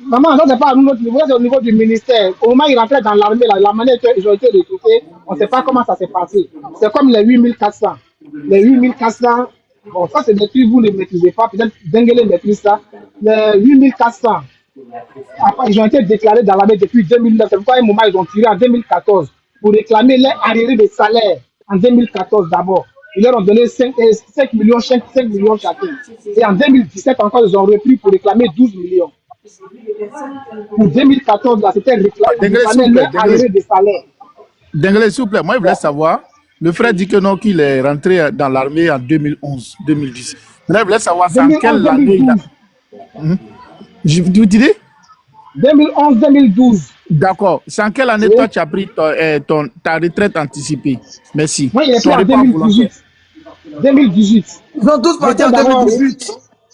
Maman, ça, c'est pas à notre niveau, c'est au niveau du ministère. Au moment où ils rentraient dans l'armée, la manière qu'ils ont été recrutés, on ne sait pas comment ça s'est passé. C'est comme les 8400. Les 8400, bon, ça, c'est des trucs que vous ne maîtrisez pas. Peut-être Dengele maîtrise ça. Les 8400, après, ils ont été déclarés dans l'armée depuis 2009. C'est pourquoi à un moment, ils ont tiré en 2014 pour réclamer les arriérés de salaire en 2014 d'abord. Ils leur ont donné 5 millions, 5 millions chacun. Et en 2017 encore, ils ont repris pour réclamer 12 millions. Pour 2014, là, c'était réclamé les arriérés de salaire. Dengele, s'il vous plaît, moi, je voulais savoir. Le frère dit que non, qu'il est rentré dans l'armée en 2011, 2010. Mais je voulais savoir, c'est en quelle année il a... Vous dites 2011-2012. D'accord. C'est en quelle année toi tu as pris ta retraite anticipée? Merci. Moi, il est pris en 2018. 2018. Ils sont tous partis en 2018.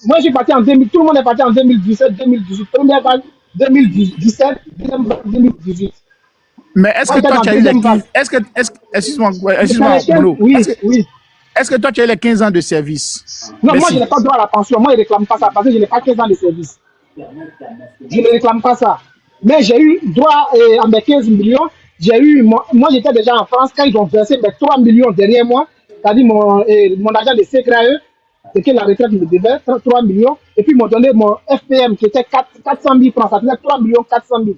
Moi, je suis parti en 2000. Tout le monde est parti en 2017, 2018. Première vague, 2017, deuxième vague, 2018. Mais est-ce que toi tu as eu les 15... Excuse-moi, Bruno. Oui, oui. Est-ce que toi tu as eu les 15 ans de service? Non, moi, je n'ai pas droit à la pension. Moi, je ne réclame pas ça parce que je n'ai pas 15 ans de service. Je ne réclame pas ça. Mais j'ai eu droit à mes 15 millions. Moi, j'étais déjà en France quand ils ont versé mes 3 millions derrière moi. C'est-à-dire mon agent de CKE, c'est que la retraite me devait 3 millions. Et puis, ils m'ont donné mon FPM qui était 400 000 francs. Ça faisait 3 millions 400 000.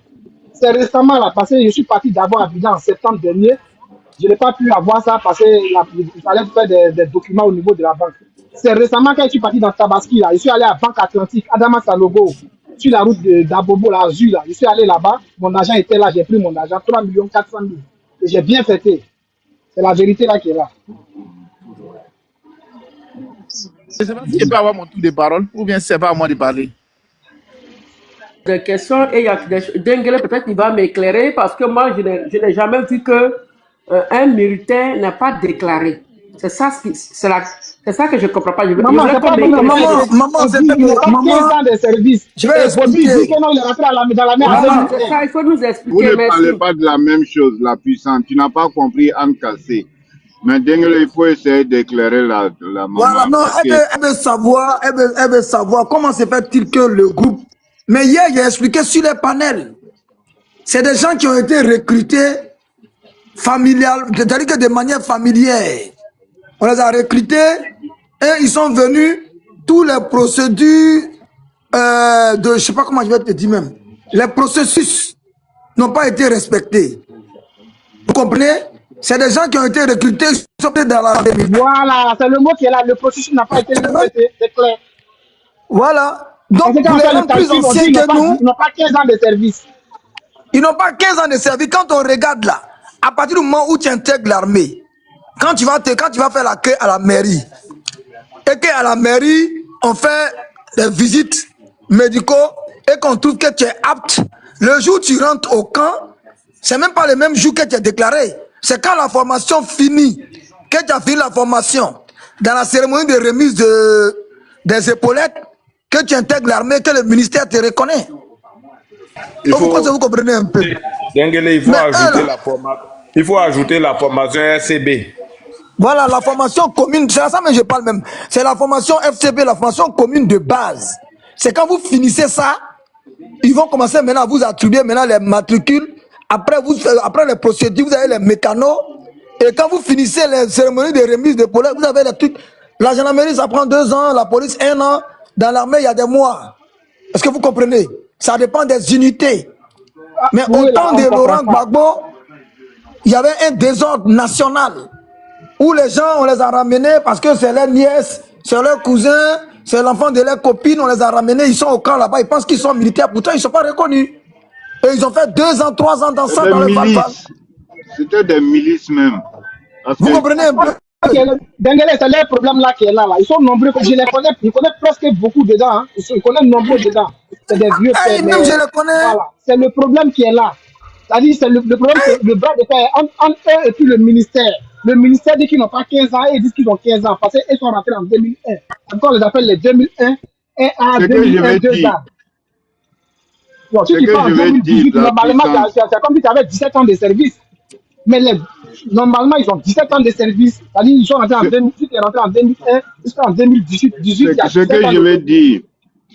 C'est récemment là, parce que je suis parti d'abord à Abidjan en septembre dernier. Je n'ai pas pu avoir ça parce qu'il fallait faire des documents au niveau de la banque. C'est récemment quand je suis parti dans Tabaski, là, je suis allé à Banque Atlantique, Adama Sanogo, sur la route d'Abobo, là, Azur, là. Je suis allé là-bas, mon agent était là, j'ai pris mon argent, 3 400 000. Et j'ai bien fêté. C'est la vérité là qui est là. Je ne sais pas si je peux avoir mon tour de parole ou bien c'est pas à moi de parler. Des questions et il y a Dengele, peut-être il va m'éclairer parce que moi je n'ai jamais vu que un militaire n'est pas déclaré. C'est ça que je ne comprends pas. Maman, c'est pas maman, c'est pas 15 ans de service. Je vais expliquer. Il est rentré dans la mer. Il faut nous expliquer. Vous ne parlez pas de la même chose, la puissance. Tu n'as pas compris Anne Cassé. Mais Dengele, il faut essayer d'éclairer la maman. Voilà, non, elle veut savoir comment se fait-il que le groupe... Mais hier, j'ai expliqué sur les panels. C'est des gens qui ont été recrutés familial, c'est-à-dire que de manière familière. On les a recrutés et ils sont venus, toutes les procédures je ne sais pas comment je vais te dire même, les processus n'ont pas été respectés. Vous comprenez? C'est des gens qui ont été recrutés, sont dans la... Voilà, c'est le mot qui est là, le processus n'a pas été respecté, c'est clair. Voilà. Donc, les gens plus anciens que nous... Ils n'ont pas 15 ans de service. Ils n'ont pas 15 ans de service. Quand on regarde là, à partir du moment où tu intègres l'armée, quand tu vas faire la queue à la mairie, et qu'à la mairie, on fait des visites médicaux et qu'on trouve que tu es apte, le jour où tu rentres au camp, c'est même pas le même jour que tu es déclaré. C'est quand la formation finit, que tu as fini la formation, dans la cérémonie de remise des épaulettes, que tu intègres l'armée, que le ministère te reconnaît. Vous comprenez un peu. Dengele, il faut ajouter la formation FCB. Voilà, la formation commune, c'est ça mais je parle même. C'est la formation FCB, la formation commune de base. C'est quand vous finissez ça, ils vont commencer maintenant à vous attribuer maintenant les matricules. Après les procédures, vous avez les mécanos. Et quand vous finissez les cérémonies de remise de police, vous avez les trucs. La gendarmerie, ça prend 2 ans, la police 1 an. Dans l'armée, il y a des mois. Est-ce que vous comprenez? Ça dépend des unités. Mais au temps de Laurent Gbagbo, il y avait un désordre national. Où les gens, on les a ramenés parce que c'est leurs nièces, c'est leurs cousins, c'est l'enfant de leurs copines, on les a ramenés, ils sont au camp là-bas, ils pensent qu'ils sont militaires, pourtant ils ne sont pas reconnus. Et ils ont fait 2 ans, 3 ans dans ça, dans le Val. C'était des milices même. Vous comprenez un peu? Dengele, c'est leur problème là qui est là. Ils sont nombreux, je les connais, je connais presque beaucoup dedans. Hein. Je connais nombreux dedans. C'est des vieux pères. Même je les connais. Voilà. C'est le problème qui est là. C'est-à-dire, c'est le problème, c'est le bras de fer entre eux et puis le ministère. Le ministère dit qu'ils n'ont pas 15 ans et ils disent qu'ils ont 15 ans parce qu'ils sont rentrés en 2001. Encore, on les appelle les 2001, 1A, 2001, 2A. Bon, si tu parles en 2018, normalement, c'est comme si tu avais 17 ans de service. Mais normalement, ils ont 17 ans de service. C'est-à-dire, ils sont rentrés en 2018, ils sont rentrés en 2001, jusqu'en 2018. Ce que je veux dire,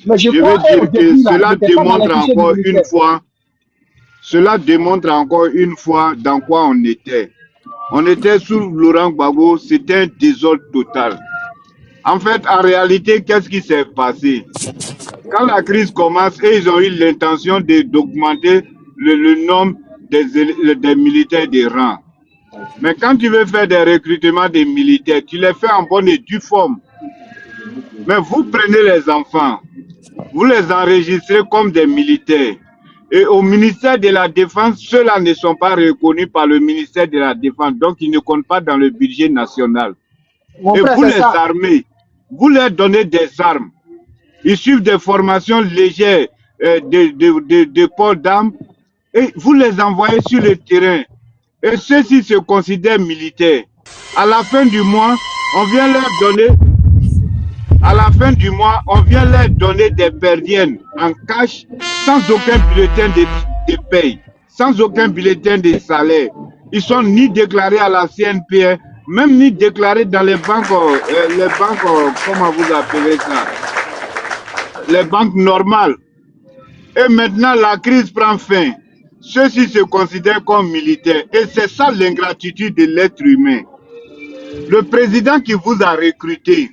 Mais je Je crois veux dire au que début, là, cela j'étais pas dans les démontre fichiers du encore ministère. une fois, dans quoi on était. On était sous Laurent Gbagbo, c'était un désordre total. En fait, en réalité, qu'est-ce qui s'est passé? Quand la crise commence, et ils ont eu l'intention d'augmenter le nombre des militaires des rangs. Mais quand tu veux faire des recrutements des militaires, tu les fais en bonne et due forme. Mais vous prenez les enfants, vous les enregistrez comme des militaires. Et au ministère de la Défense, ceux-là ne sont pas reconnus par le ministère de la Défense, donc ils ne comptent pas dans le budget national. Mon Et frère, vous c'est les ça. armez, vous leur donnez des armes. Ils suivent des formations légères de port d'armes et vous les envoyez sur le terrain. Et ceux-ci se considèrent militaires. À la fin du mois, on vient leur donner des perdiennes en cash, sans aucun bulletin de paye, sans aucun bulletin de salaire. Ils sont ni déclarés à la CNPR, même ni déclarés dans les banques, comment vous appelez ça, les banques normales. Et maintenant, la crise prend fin. Ceux-ci se considèrent comme militaires. Et c'est ça l'ingratitude de l'être humain. Le président qui vous a recruté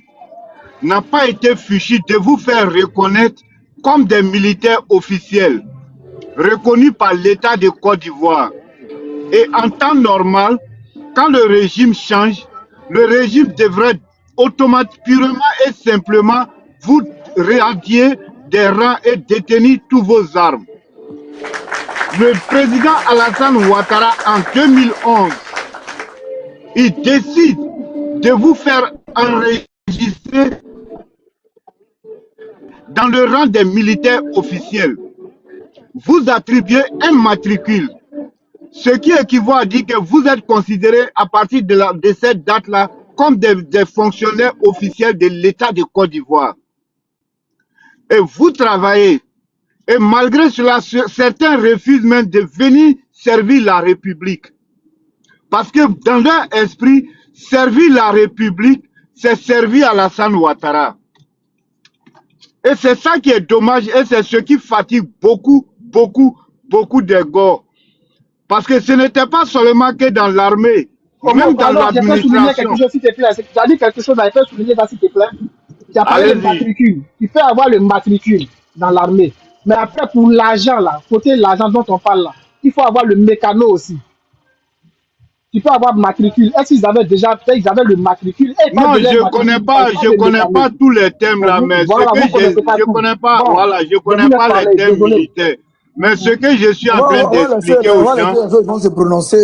n'a pas été fichu de vous faire reconnaître comme des militaires officiels, reconnus par l'État de Côte d'Ivoire. Et en temps normal, quand le régime change, le régime devrait automatiquement et simplement vous radier des rangs et détenir tous vos armes. Le président Alassane Ouattara, en 2011, il décide de vous faire enregistrer dans le rang des militaires officiels. Vous attribuez un matricule, ce qui équivaut à dire que vous êtes considérés à partir de cette date-là comme des fonctionnaires officiels de l'État de Côte d'Ivoire. Et vous travaillez. Et malgré cela, certains refusent même de venir servir la République. Parce que dans leur esprit, servir la République, c'est servir Alassane Ouattara. Et c'est ça qui est dommage et c'est ce qui fatigue beaucoup des gars. Parce que ce n'était pas seulement que dans l'armée, même dans Je peux souligner quelque l'administration. chose, s'il te plaît. Tu as dit quelque chose, je peux souligner ça, s'il te plaît. Tu as parlé de Allez-y. matricule. Tu peux avoir le matricule dans l'armée. Mais après, pour l'argent, là, côté l'argent dont on parle là, il faut avoir le mécano aussi. Tu peux avoir matricule. Est-ce qu'ils avaient déjà fait, ils avaient le matricule? Non, je connais pas tous les thèmes là, mais voilà, je connais pas, bon, voilà, je connais pas les thèmes militaires. Mais ce que je suis en train d'expliquer aux gens,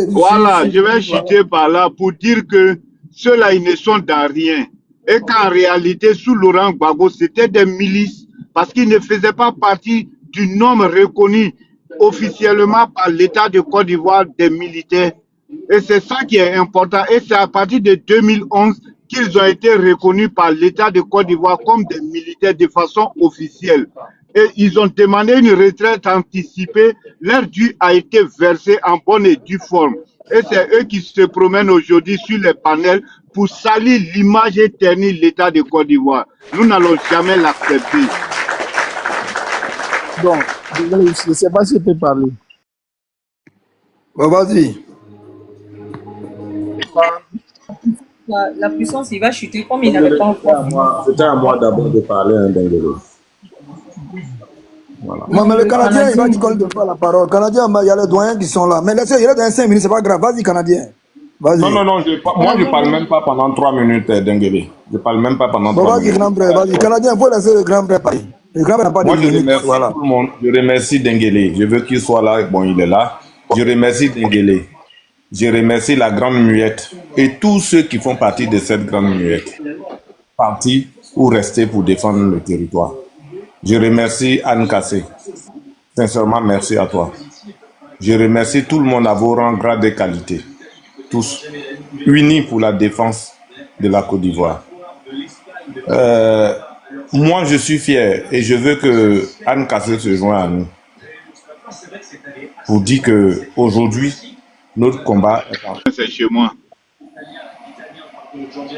voilà, je vais chuter par là pour dire que ceux-là, ils ne sont dans rien. Et qu'en réalité, sous Laurent Gbagbo, c'était des milices parce qu'ils ne faisaient pas partie du nombre reconnu officiellement par l'État de Côte d'Ivoire des militaires. Et c'est ça qui est important. Et c'est à partir de 2011 qu'ils ont été reconnus par l'État de Côte d'Ivoire comme des militaires de façon officielle. Et ils ont demandé une retraite anticipée. Leur dû a été versé en bonne et due forme. Et c'est eux qui se promènent aujourd'hui sur les panels pour salir l'image et ternir l'État de Côte d'Ivoire. Nous n'allons jamais l'accepter. Donc, désolé, je ne sais pas si je peux parler. Bon, vas-y. La puissance, il va chuter comme il n'avait pas encore. C'était à moi d'abord de parler, hein, Dengele. Voilà. Non, mais le Canadien, il va dire qu'on ne donne pas la parole. Canadien, il y a les doyens qui sont là. Mais laissez, il est dans 5 minutes, c'est pas grave. Vas-y, Canadien. Vas-y. Non, moi je parle même pas pendant 3 minutes, Dengele. Je parle même pas pendant 3 minutes. Vas-y, grand frère, vas-y. Canadien, il faut laisser le grand frère parler. Le grand frère n'a pas Moi, de je minutes. remercie Voilà. tout le monde. Je remercie Dengele. Je veux qu'il soit là. Bon, il est là. Je remercie Dengele. Je remercie la Grande Muette et tous ceux qui font partie de cette Grande Muette. Partis ou restés pour défendre le territoire. Je remercie Anne Kassé. Sincèrement, merci à toi. Je remercie tout le monde à vos rangs, grades et qualités. Tous unis pour la défense de la Côte d'Ivoire. Moi, je suis fier et je veux que Anne Kassé se joigne à nous pour dire que aujourd'hui, notre combat est en... C'est chez moi.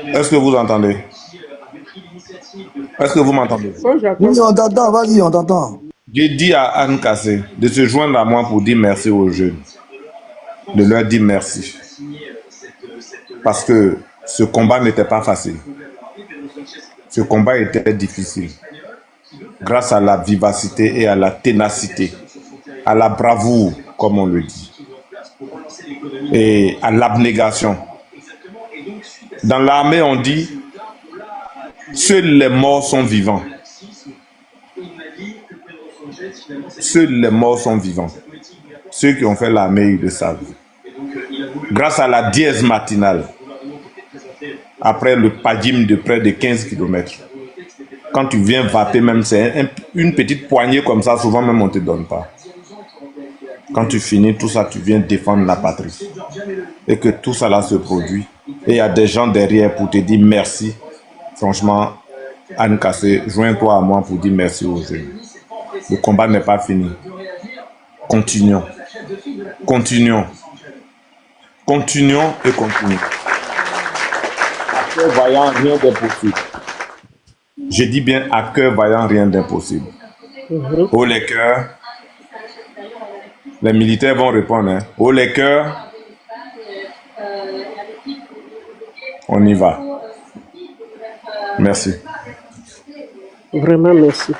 Est-ce que vous entendez? Est-ce que vous m'entendez? Moi, Oui, j'attends. on t'entend, vas-y, on t'entend. J'ai dit à Anne Kassé de se joindre à moi pour dire merci aux jeunes. De leur dire merci. Parce que ce combat n'était pas facile. Ce combat était difficile. Grâce à la vivacité et à la ténacité, à la bravoure, comme on le dit, et à l'abnégation. Dans l'armée, on dit seuls les morts sont vivants. Seuls les morts sont vivants. Ceux qui ont fait l'armée, ils le savent. Grâce à la dièse matinale, après le padim de près de 15 km, quand tu viens vaper, même c'est une petite poignée comme ça, souvent même on ne te donne pas. Quand tu finis tout ça, tu viens défendre la patrie. Et que tout ça là se produit. Et il y a des gens derrière pour te dire merci. Franchement, Anne Kassé, joins-toi à moi pour dire merci aux jeunes. Le combat n'est pas fini. Continuons. Continuons. Continuons et continuons. À cœur vaillant, rien d'impossible. Je dis bien à cœur vaillant, rien d'impossible. Oh les cœurs. Les militaires vont répondre. Hein. Oh les cœurs. On y va. Merci. Vraiment, merci.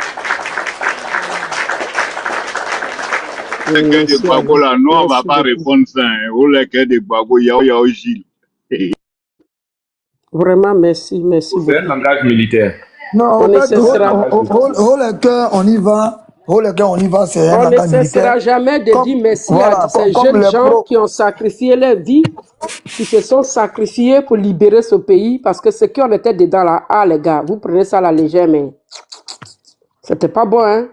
Les cœurs de Merci à Bago vous. là, nous on va Merci pas beaucoup. répondre ça. Hein. Oh les cœurs de Bago, yao Gilles. Vraiment, merci. Merci C'est un beaucoup. langage militaire. Non, On en ne fait, cessera, le cœur, on y va. Le cœur, on y va, c'est un on ne langage militaire. cessera jamais de Comme, dire merci voilà, à ces comme jeunes les gens pros. qui ont sacrifié leur vie, qui se sont sacrifiés pour libérer ce pays, parce que ce qu'on était dedans là, ah les gars, vous prenez ça à la légère, mais c'était pas bon, hein?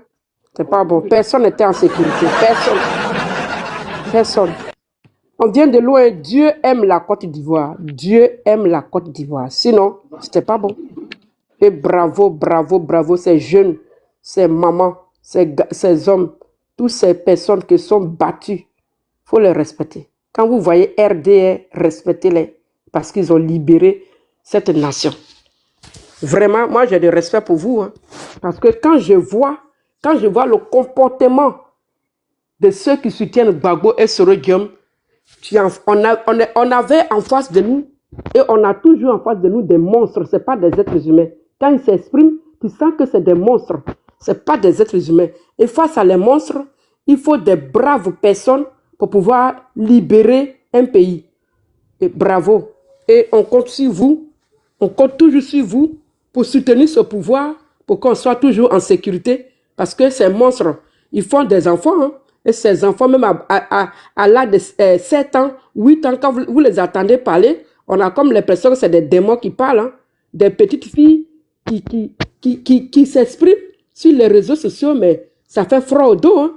C'était pas bon. Personne n'était en sécurité. Personne. Personne. On vient de loin. Dieu aime la Côte d'Ivoire. Dieu aime la Côte d'Ivoire. Sinon, c'était pas bon. Et bravo, bravo, bravo, ces jeunes, ces mamans, ces hommes, toutes ces personnes qui sont battues. Il faut les respecter. Quand vous voyez RDR, respectez-les parce qu'ils ont libéré cette nation. Vraiment, moi j'ai du respect pour vous. Hein, parce que quand je vois le comportement de ceux qui soutiennent Gbagbo et Soro Diom, on avait en face de nous, et on a toujours en face de nous des monstres, ce n'est pas des êtres humains. Quand ils s'expriment, tu sens que c'est des monstres, ce n'est pas des êtres humains. Et face à les monstres, il faut des braves personnes pour pouvoir libérer un pays. Et bravo. Et on compte sur vous, on compte toujours sur vous pour soutenir ce pouvoir, pour qu'on soit toujours en sécurité, parce que ces monstres, ils font des enfants, hein. Et ces enfants, même à l'âge de 7 ans, 8 ans, quand vous les attendez parler, on a comme l'impression que c'est des démons qui parlent, hein. Des petites filles qui s'expriment sur les réseaux sociaux, mais ça fait froid au dos, hein.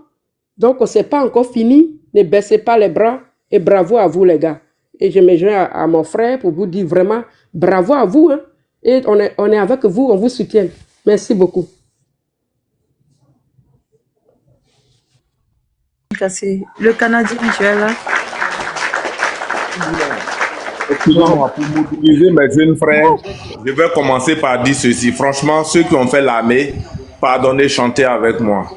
Donc, ce n'est pas encore fini. Ne baissez pas les bras et bravo à vous, les gars. Et je me joins à mon frère pour vous dire vraiment bravo à vous, hein. Et on est avec vous, on vous soutient. Merci beaucoup. Le Canadien, tu es là. Excusez-moi, pour mobiliser mes jeunes frères, je vais commencer par dire ceci. Franchement, ceux qui ont fait l'armée, pardonnez, chantez avec moi.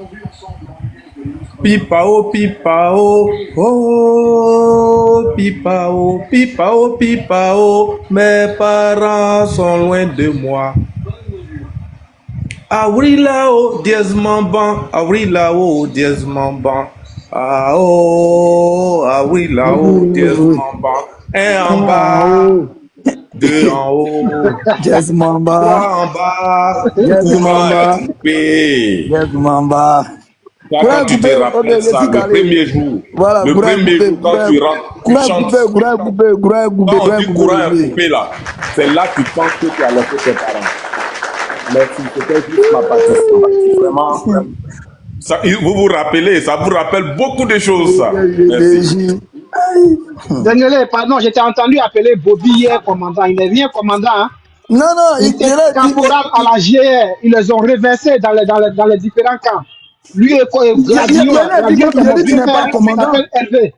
Pipao, pipao, oh, pipao, pipao, pipao, mes parents sont loin de moi. Awrilao, dièse mamban, awrilao, dièse mamban. Ah oh, awrilao, dièse mamban. Un en bas, deux en haut, Yes, Mamba. trois en bas, Yes, tout Mamba. est coupé. Yes, Mamba. Toi, quand tu te rappelles ça, le premier jour, Voilà, le premier jour, quand tu rentres, tu chantes. Quand on dit courant est coupé là, c'est là que tu penses que tu as laissé tes parents. Merci, c'était juste ma participation. Vraiment, ça, vous vous rappelez, ça vous rappelle beaucoup de choses, ça. Merci. Désolé, pardon, j'étais entendu appeler Bobby hier commandant. Il n'est rien commandant. Hein. Non, Il était caporal à la GR. Ils les ont reversés dans les différents camps. Lui est Gladio, tu n'es pas commandant. Hervé.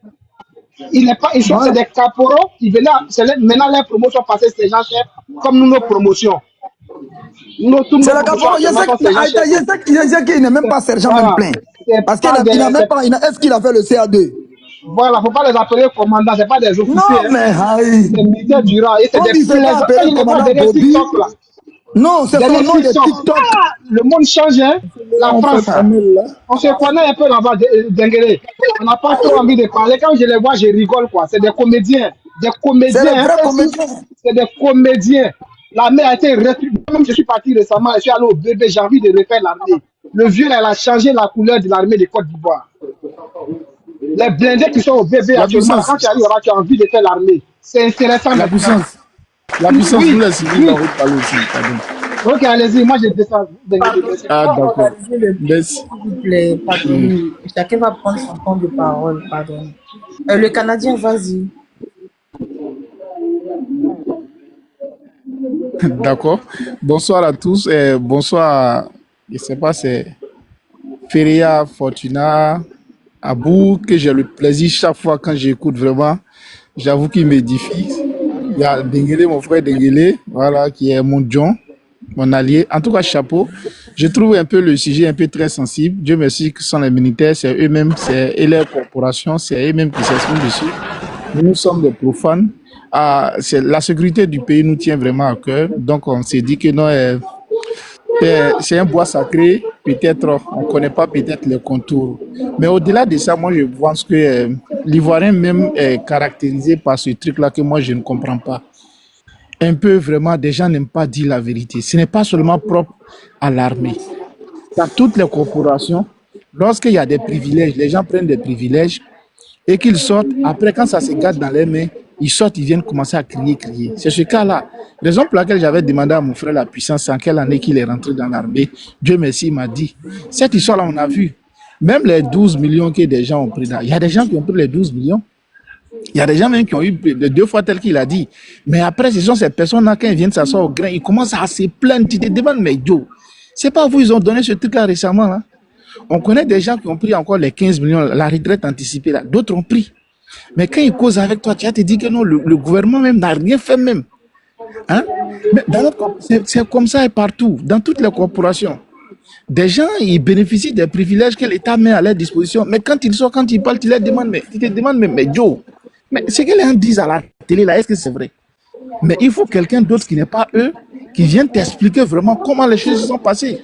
C'est des caporaux qui venaient, maintenant les promotions passées, ces gens chefs, comme nous nos promotions. Nous, tout le C'est la monde, Gabon. Je sais qu'il n'est même pas sergent même voilà. plein. C'est Parce pas qu'il n'a des, même pas. Est-ce qu'il a fait le CA2? voilà, faut pas les appeler commandants, c'est pas des officiers, Non, hein. mais C'est des militaires durant et c'est quand des il se fait plaisants. Quand appeler je les vois commandant derrière Bobby, TikTok là, non, c'est son derrière nom de TikTok, TikTok. ah, le monde change, hein. La On France, fait Kamel là. on se connaît un peu là-bas, Denguele. On n'a pas trop envie de parler. Quand je les vois, je rigole, quoi. C'est des comédiens. Des C'est le comédiens, hein. vrai Eux, comédien. c'est des comédiens. L'armée a été république. Même je suis parti récemment, je suis allé au bébé, j'ai envie de refaire l'armée. Le vieux, elle a changé la couleur de l'armée de Côte d'Ivoire. Les blindés qui sont au bébé La actuellement, là, puissance, quand tu arrives là-bas, tu as envie de faire l'armée. C'est intéressant la maintenant. puissance, la puissance, nous Oui, les civils, oui. on va parler aussi. Pardon. Ok, allez-y, moi je descends. Pardon, Ah, on va d'accord. organiser le point, Merci. s'il vous plaît. Pardon. Chacun va prendre son temps de parole. Pardon. Le Canadien, vas-y. D'accord. Bonsoir à tous. Et bonsoir à, je sais pas, c'est Feria, Fortuna, Abou, que j'ai le plaisir chaque fois quand j'écoute vraiment. J'avoue qu'il m'édifie. Il y a Dengele, mon frère Dengele, voilà, qui est mon John, mon allié. En tout cas, chapeau. Je trouve un peu le sujet un peu très sensible. Dieu merci que ce sont les militaires, c'est eux-mêmes, et leurs corporations, c'est eux-mêmes qui s'expriment dessus. Nous sommes des profanes. Ah, la sécurité du pays nous tient vraiment à cœur. Donc, on s'est dit que non, c'est un bois sacré. Peut-être, on ne connaît pas peut-être les contours. Mais au-delà de ça, moi, je pense que l'Ivoirien même est caractérisé par ce truc-là que moi, je ne comprends pas. Un peu vraiment, des gens n'aiment pas dire la vérité. Ce n'est pas seulement propre à l'armée. Dans toutes les corporations, lorsqu'il y a des privilèges, les gens prennent des privilèges et qu'ils sortent. Après, quand ça se gâte dans les mains, ils sortent, ils viennent commencer à crier. C'est ce cas-là. Raison pour laquelle j'avais demandé à mon frère la puissance en quelle année qu'il est rentré dans l'armée. Dieu merci, il m'a dit. Cette histoire-là, on a vu. Même les 12 millions que des gens ont pris là. Il y a des gens qui ont pris les 12 millions. Il y a des gens même qui ont eu deux fois tel qu'il a dit. Mais après, ce sont ces personnes-là, quand ils viennent s'asseoir au grain, ils commencent à se plaindre. Tu te demandes, mais Joe, c'est pas vous, ils ont donné ce truc-là récemment, là. On connaît des gens qui ont pris encore les 15 millions, la retraite anticipée, là. D'autres ont pris. Mais quand ils causent avec toi, tu vas te dire que non, le gouvernement même n'a rien fait même. Hein? Mais c'est comme ça et partout, dans toutes les corporations. Des gens, ils bénéficient des privilèges que l'État met à leur disposition. Mais quand ils sortent, quand ils parlent, tu leur demandes, mais tu te demandes, mais Joe, mais ce que les gens disent à la télé, là, est-ce que c'est vrai? Mais il faut quelqu'un d'autre qui n'est pas eux, qui vienne t'expliquer vraiment comment les choses se sont passées.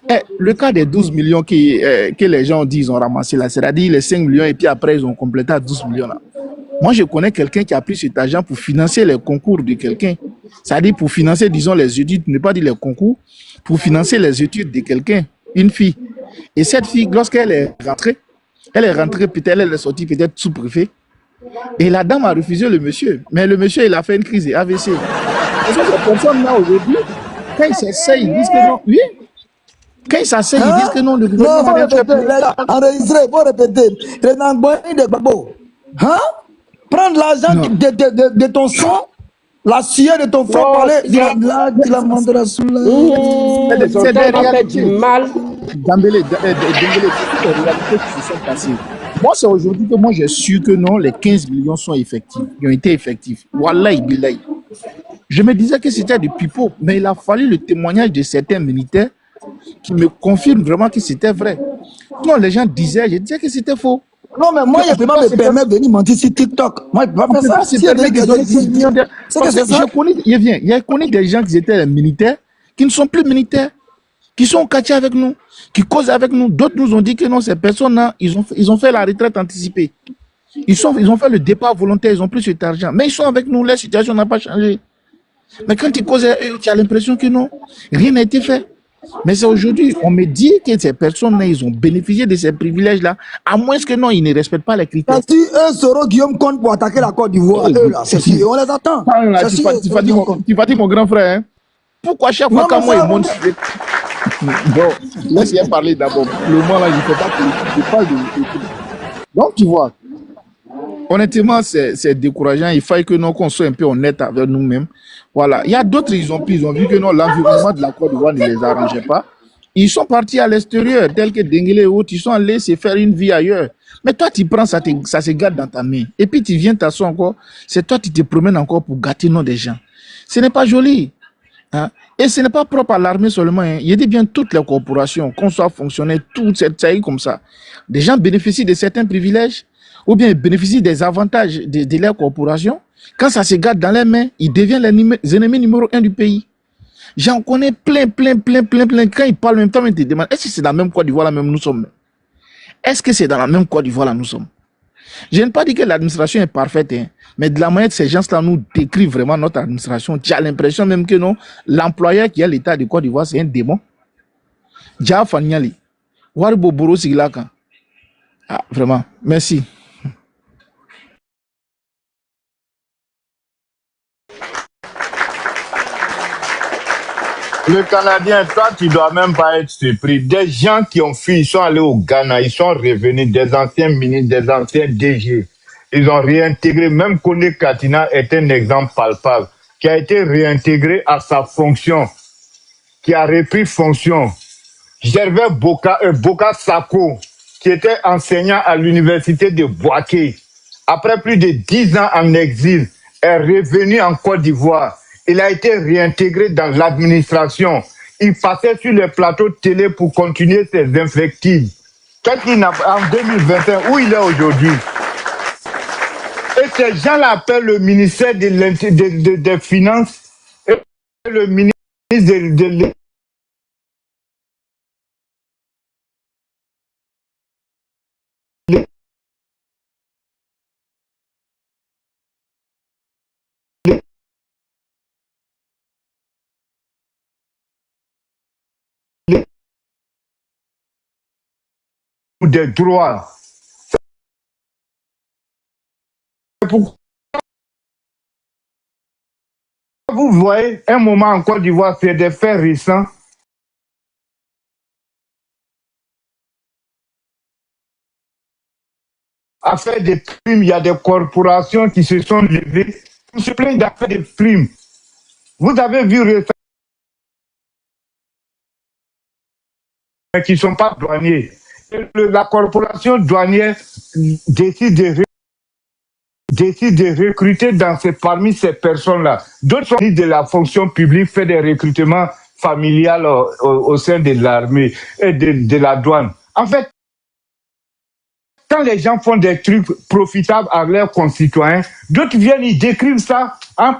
Et le cas des 12 millions que les gens disent ils ont ramassé là, c'est-à-dire les 5 millions et puis après ils ont complété à 12 millions là. Moi, je connais quelqu'un qui a pris cet argent pour financer les concours de quelqu'un. C'est-à-dire pour financer, disons, les études, ne pas dire les concours, pour financer les études de quelqu'un, une fille. Et cette fille, lorsqu'elle est rentrée, peut-être, elle est sortie peut-être sous-préfet. Et la dame a refusé le monsieur. Mais le monsieur, il a fait une crise de AVC. Et ces personnes-là, aujourd'hui, quand ils s'essayent, ils disent que non. Oui. Quand ils s'asseyent, ils disent que non, le Non, gouvernement faut n'a rien fait répéter, pour les gars. Enregistrer, faut répéter. Les Nangboy de Babo. Hein? Prendre l'argent Non. de ton sang, la sueur de ton frère Non, parler, c'est dire la la mandra sous la. Son C'est des cœur m'a fait réalités. du mal. Dembélé, c'est des réalités qui se sont passées. Moi, c'est aujourd'hui que moi, j'ai su que non, les 15 millions sont effectifs. Ils ont été effectifs. Wallahi billahi. Je me disais que c'était du pipeau, mais il a fallu le témoignage de certains militaires qui me confirment vraiment que c'était vrai. Non, les gens disaient, je disais que c'était faux. Non, mais moi, je ne peux pas me permettre de venir mentir sur TikTok. Moi, je ne peux On pas ne faire peut ça. pas se Si il y a des permettre de donner 15 millions de... c'est que Parce c'est que ça. j'ai connu des gens qui étaient militaires, qui ne sont plus militaires, qui sont au quartier avec nous, qui causent avec nous. D'autres nous ont dit que non, ces personnes-là, ils ont fait la retraite anticipée. Ils ont fait le départ volontaire, ils ont pris cet argent. Mais ils sont avec nous, la situation n'a pas changé. Mais quand tu causes avec eux, tu as l'impression que non, rien n'a été fait. Mais c'est aujourd'hui, on me dit que ces personnes-là, ils ont bénéficié de ces privilèges-là, à moins que non, ils ne respectent pas les critères. Si eux seront Guillaume Comte pour attaquer la Côte d'Ivoire, eux là, c'est sûr, on les attend. Ah, là, C'est tu sûr, fatigues mon grand frère. Hein? Pourquoi chaque fois Non, quand mais moi ça, il monte sur... Bon, laisse-moi parler d'abord. Le moment là, il ne faut pas que je parle de... Donc, tu vois, honnêtement, c'est décourageant. Il faut que nous, qu'on soit un peu honnête avec nous-mêmes. Voilà. Il y a d'autres, ils ont vu que non, l'environnement de la Côte d'Ivoire ne les arrangeait pas. Ils sont partis à l'extérieur, tels que Dengele et autres. Ils sont allés se faire une vie ailleurs. Mais toi, tu prends ça, ça se gâte dans ta main. Et puis, tu viens t'asseoir encore. C'est toi qui te promènes encore pour gâter nos des gens. Ce n'est pas joli. Hein. Et ce n'est pas propre à l'armée seulement. Hein. Il dit bien toutes les corporations, qu'on soit fonctionnaire, tout ça comme ça. Des gens bénéficient de certains privilèges ou bien bénéficient des avantages de leur corporation. Quand ça se garde dans les mains, ils deviennent les ennemis numéro 1 du pays. J'en connais plein. Quand ils parlent en même temps, ils te demandent, est-ce que c'est dans la même Côte d'Ivoire là même nous sommes? Est-ce que c'est dans la même Côte d'Ivoire là nous sommes? Je ne pas dire que l'administration est parfaite, hein, mais de la manière que ces gens-là nous décrivent vraiment notre administration, tu as l'impression même que non, l'employeur qui est l'État de Côte d'Ivoire, c'est un démon. Dja Fanyali, Waribo Boro Siglaka. Ah, vraiment, merci. Le Canadien, toi, tu dois même pas être surpris. Des gens qui ont fui, ils sont allés au Ghana, ils sont revenus, des anciens ministres, des anciens DG. Ils ont réintégré, même Kone Katina est un exemple palpable, qui a été réintégré à sa fonction, qui a repris fonction. Gervais Boka Sako, qui était enseignant à l'université de Bouaké, après plus de 10 ans en exil, est revenu en Côte d'Ivoire. Il a été réintégré dans l'administration. Il passait sur les plateaux de télé pour continuer ses invectives. Qu'est-ce qu'il n'a en 2021, où il est aujourd'hui? Et ces gens-là appellent le ministère des Finances et le ministre de des droits. Pourquoi vous voyez un moment en Côte d'Ivoire, c'est des faits récents. À faire des primes, il y a des corporations qui se sont levées pour se plaindre d'affaires des primes. Vous avez vu récemment qui ne sont pas douaniers. La corporation douanière décide de recruter parmi ces personnes-là. D'autres sont de la fonction publique, fait des recrutements familiales au sein de l'armée et de la douane. En fait, quand les gens font des trucs profitables à leurs concitoyens, d'autres viennent, ils décrivent ça en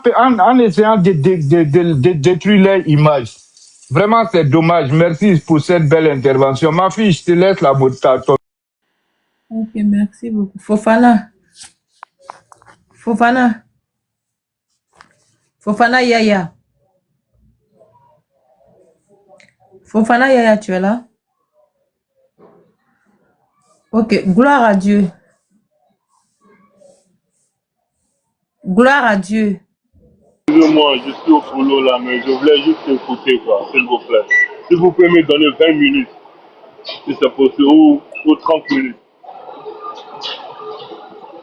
essayant de détruire leur image. Vraiment, c'est dommage. Merci pour cette belle intervention. Ma fille, je te laisse la mot. Ok, merci beaucoup. Fofana. Fofana Yaya. Fofana Yaya, tu es là? Ok, gloire à Dieu. Gloire à Dieu. Excusez-moi, je suis au boulot là, mais je voulais juste écouter, quoi, s'il vous plaît. Si vous pouvez me donner 20 minutes, si c'est possible, ou 30 minutes.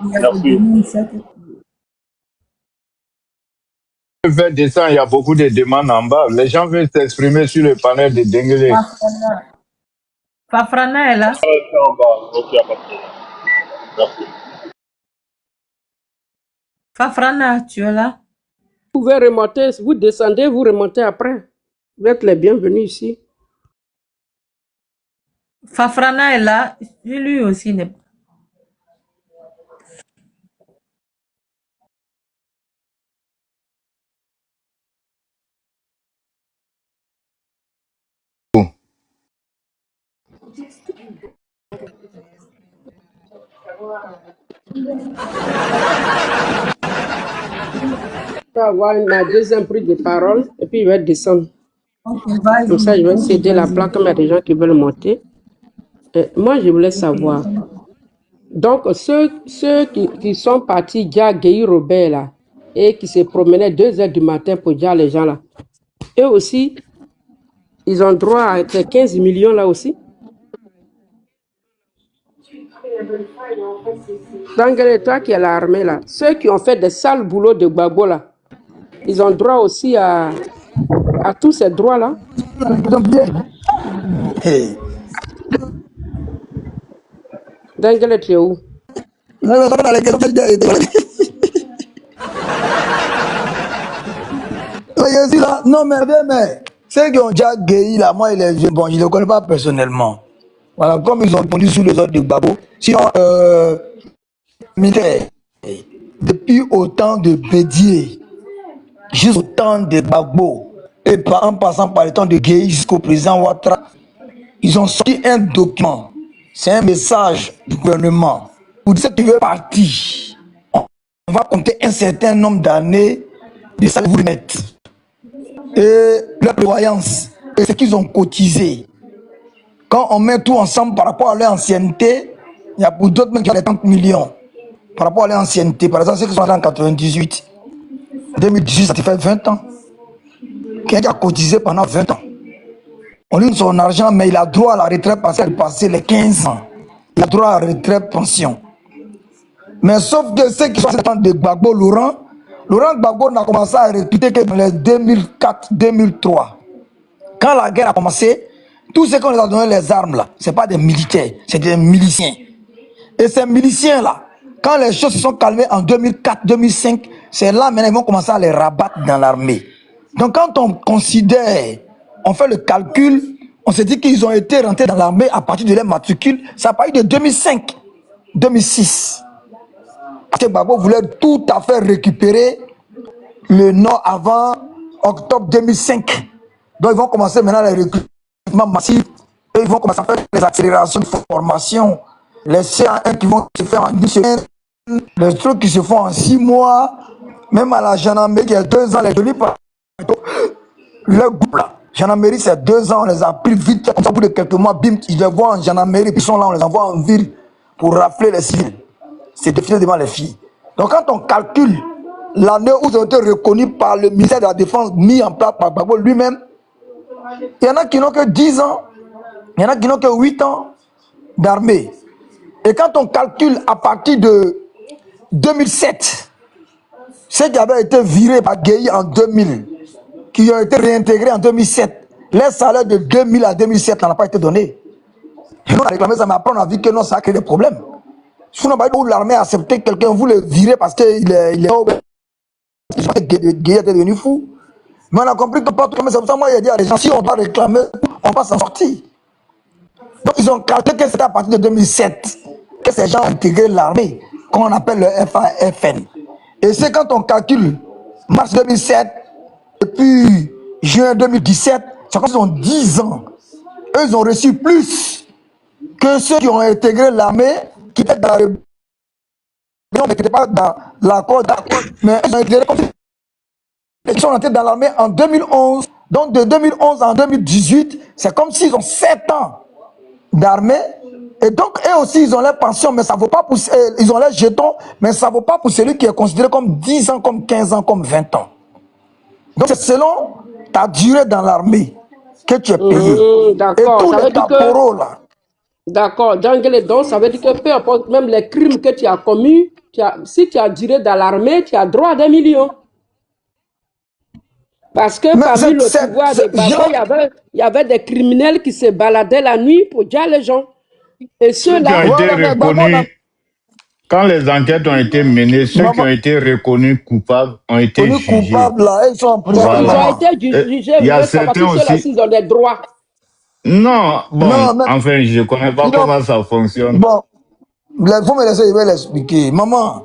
Merci. Je vais descendre, il y a beaucoup de demandes en bas. Les gens veulent s'exprimer sur le panel de Denguele. Fafrana est là. En bas, ok, à partir. Merci. Fafrana, tu es là? Vous pouvez remonter, vous descendez, vous remontez après. Vous êtes les bienvenus ici. Fafrana est là. Lui aussi n'est pas. Je vais avoir ma deuxième prise de parole et puis je vais descendre. Okay, vas-y. Comme ça, je vais céder la plaque comme il y a des gens qui veulent monter. Moi, je voulais savoir. Donc, ceux qui sont partis déjà Guy Robert là, et qui se promenaient 2 heures du matin pour dire les gens là, eux aussi, ils ont droit à 15 millions là aussi. Donc, toi qui es l'armée là, ceux qui ont fait des sales boulots de Gbagbo là, ils ont droit aussi à tous ces droits là. Dengele, tu es où? non, mais ceux qui ont déjà guéri là, moi, bon, je ne les connais pas personnellement. Voilà, comme ils ont répondu sous les ordres de Gbagbo. Sinon, militaire, depuis autant de Bédier, jusqu'au temps de Gbagbo, et en passant par le temps de Gueye jusqu'au président Ouattara, ils ont sorti un document. C'est un message du gouvernement. Pour dire que tu veux partir, on va compter un certain nombre d'années de ça vous mettre. Et leur prévoyance, et ce qu'ils ont cotisé. Quand on met tout ensemble par rapport à leur ancienneté, il y a pour d'autres même qui ont les 30 millions. Par rapport à leur ancienneté, par exemple, ceux qui sont en 98, 2018, ça te fait 20 ans. Quelqu'un qui a cotisé pendant 20 ans. On lui donne son argent, mais il a droit à la retraite parce qu'il a passé les 15 ans. Il a droit à la retraite pension. Mais sauf que ceux qui sont en temps de Gbagbo, Laurent Gbagbo n'a commencé à recruter que dans les 2004-2003. Quand la guerre a commencé, tous ceux qu'on les a donné les armes là, ce pas des militaires, c'est des miliciens. Et ces miliciens-là, quand les choses se sont calmées en 2004-2005, c'est là maintenant qu'ils vont commencer à les rabattre dans l'armée. Donc quand on considère, on fait le calcul, on se dit qu'ils ont été rentrés dans l'armée à partir de leur matricule, ça a parti de 2005-2006. Parce que Gbagbo voulait tout à fait récupérer le Nord avant octobre 2005. Donc ils vont commencer maintenant les recrutements massifs, et ils vont commencer à faire les accélérations de formation, les CA1 qui vont se faire en 10 semaines, les trucs qui se font en 6 mois, même à la gendarmerie il y a 2 ans, les jolis par le groupe là. Gendarmerie c'est 2 ans, on les a pris vite, comme ça au bout de quelques mois, bim, ils les voient en gendarmerie, puis ils sont là, on les envoie en ville pour rafler les civils. C'est définitivement devant les filles. Donc quand on calcule l'année où ils ont été reconnus par le ministère de la Défense, mis en place par Gbagbo lui-même, il y en a qui n'ont que 10 ans, il y en a qui n'ont que 8 ans d'armée. Et quand on calcule à partir de 2007, ceux qui avaient été virés par Gueye en 2000, qui ont été réintégrés en 2007, les salaires de 2000 à 2007 n'ont pas été donnés. Et nous on a réclamé ça, mais après on a vu que non, ça a créé des problèmes. Si l'armée a accepté que quelqu'un voulait virer parce qu'il est Gueye était devenu fou. Mais on a compris que pas tout comme c'est pour ça, moi, il a dit à les gens, si on doit réclamer, on va s'en sortir. Donc, ils ont calculé que c'était à partir de 2007 que ces gens ont intégré l'armée, qu'on appelle le FAFN. Et c'est quand on calcule mars 2007 et puis juin 2017, c'est quand ils ont 10 ans. Eux, ils ont reçu plus que ceux qui ont intégré l'armée, qui étaient dans la rébellion, mais qui n'étaient pas dans l'accord, mais ils ont intégré comme ils sont entrés dans l'armée en 2011. Donc de 2011 en 2018, c'est comme s'ils ont 7 ans d'armée. Et donc eux aussi, ils ont leur pension, mais ça vaut pas pour... ils ont leurs jetons, mais ça vaut pas pour celui qui est considéré comme 10 ans, comme 15 ans, comme 20 ans. Donc c'est selon ta durée dans l'armée que tu es payé. D'accord, et tous ça veut les dire caporaux là. D'accord, donc ça veut dire que peu importe même les crimes que tu as commis, si tu as duré dans l'armée, tu as droit à des millions. Parce que parmi le pouvoir de Gbagbo, il y avait des criminels qui se baladaient la nuit pour dire les gens. Et ceux-là... Qui ont été reconnus, quand les enquêtes ont été menées, ceux qui ont été reconnus coupables ont été jugés. Coupables, là, ils sont en prison. Ils ont été jugés, il y a certains aussi... ils ont des droits. Non, bon, enfin, je ne connais pas comment ça fonctionne. Bon, il faut me laisser, je vais l'expliquer. Maman,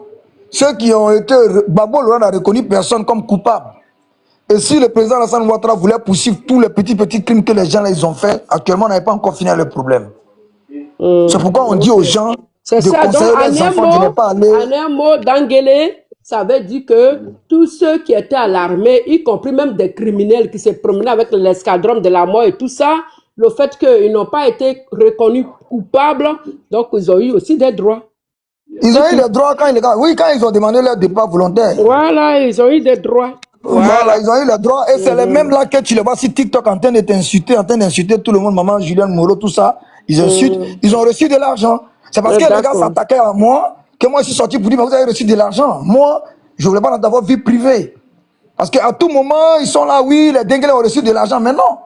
ceux qui ont été... Gbagbo n'a reconnu personne comme coupable. Et si le président Alassane Ouattara voulait poursuivre tous les petits crimes que les gens ils ont fait, actuellement, on n'avait pas encore fini le problème. C'est pourquoi on dit aux gens de conseiller les enfants de ne pas aller... En un mot, Dengele, ça veut dire que tous ceux qui étaient à l'armée, y compris même des criminels qui se promenaient avec l'escadron de la mort et tout ça, le fait qu'ils n'ont pas été reconnus coupables, donc ils ont eu aussi des droits. Ils ont eu des droits quand ils ont demandé leur départ volontaire. Voilà, ils ont eu des droits. Voilà, ils ont eu les droits. Et c'est les mêmes là que tu les vois sur TikTok en train de t'insulter, en train d'insulter tout le monde, maman, Julien Moreau, tout ça. Ils insultent. Ils ont reçu de l'argent. C'est parce que les gars s'attaquaient à moi que moi je suis sorti pour dire, mais vous avez reçu de l'argent. Moi, je ne voulais pas d'avoir vie privée. Parce qu'à tout moment, ils sont là, oui, les dingues ont reçu de l'argent. Mais non.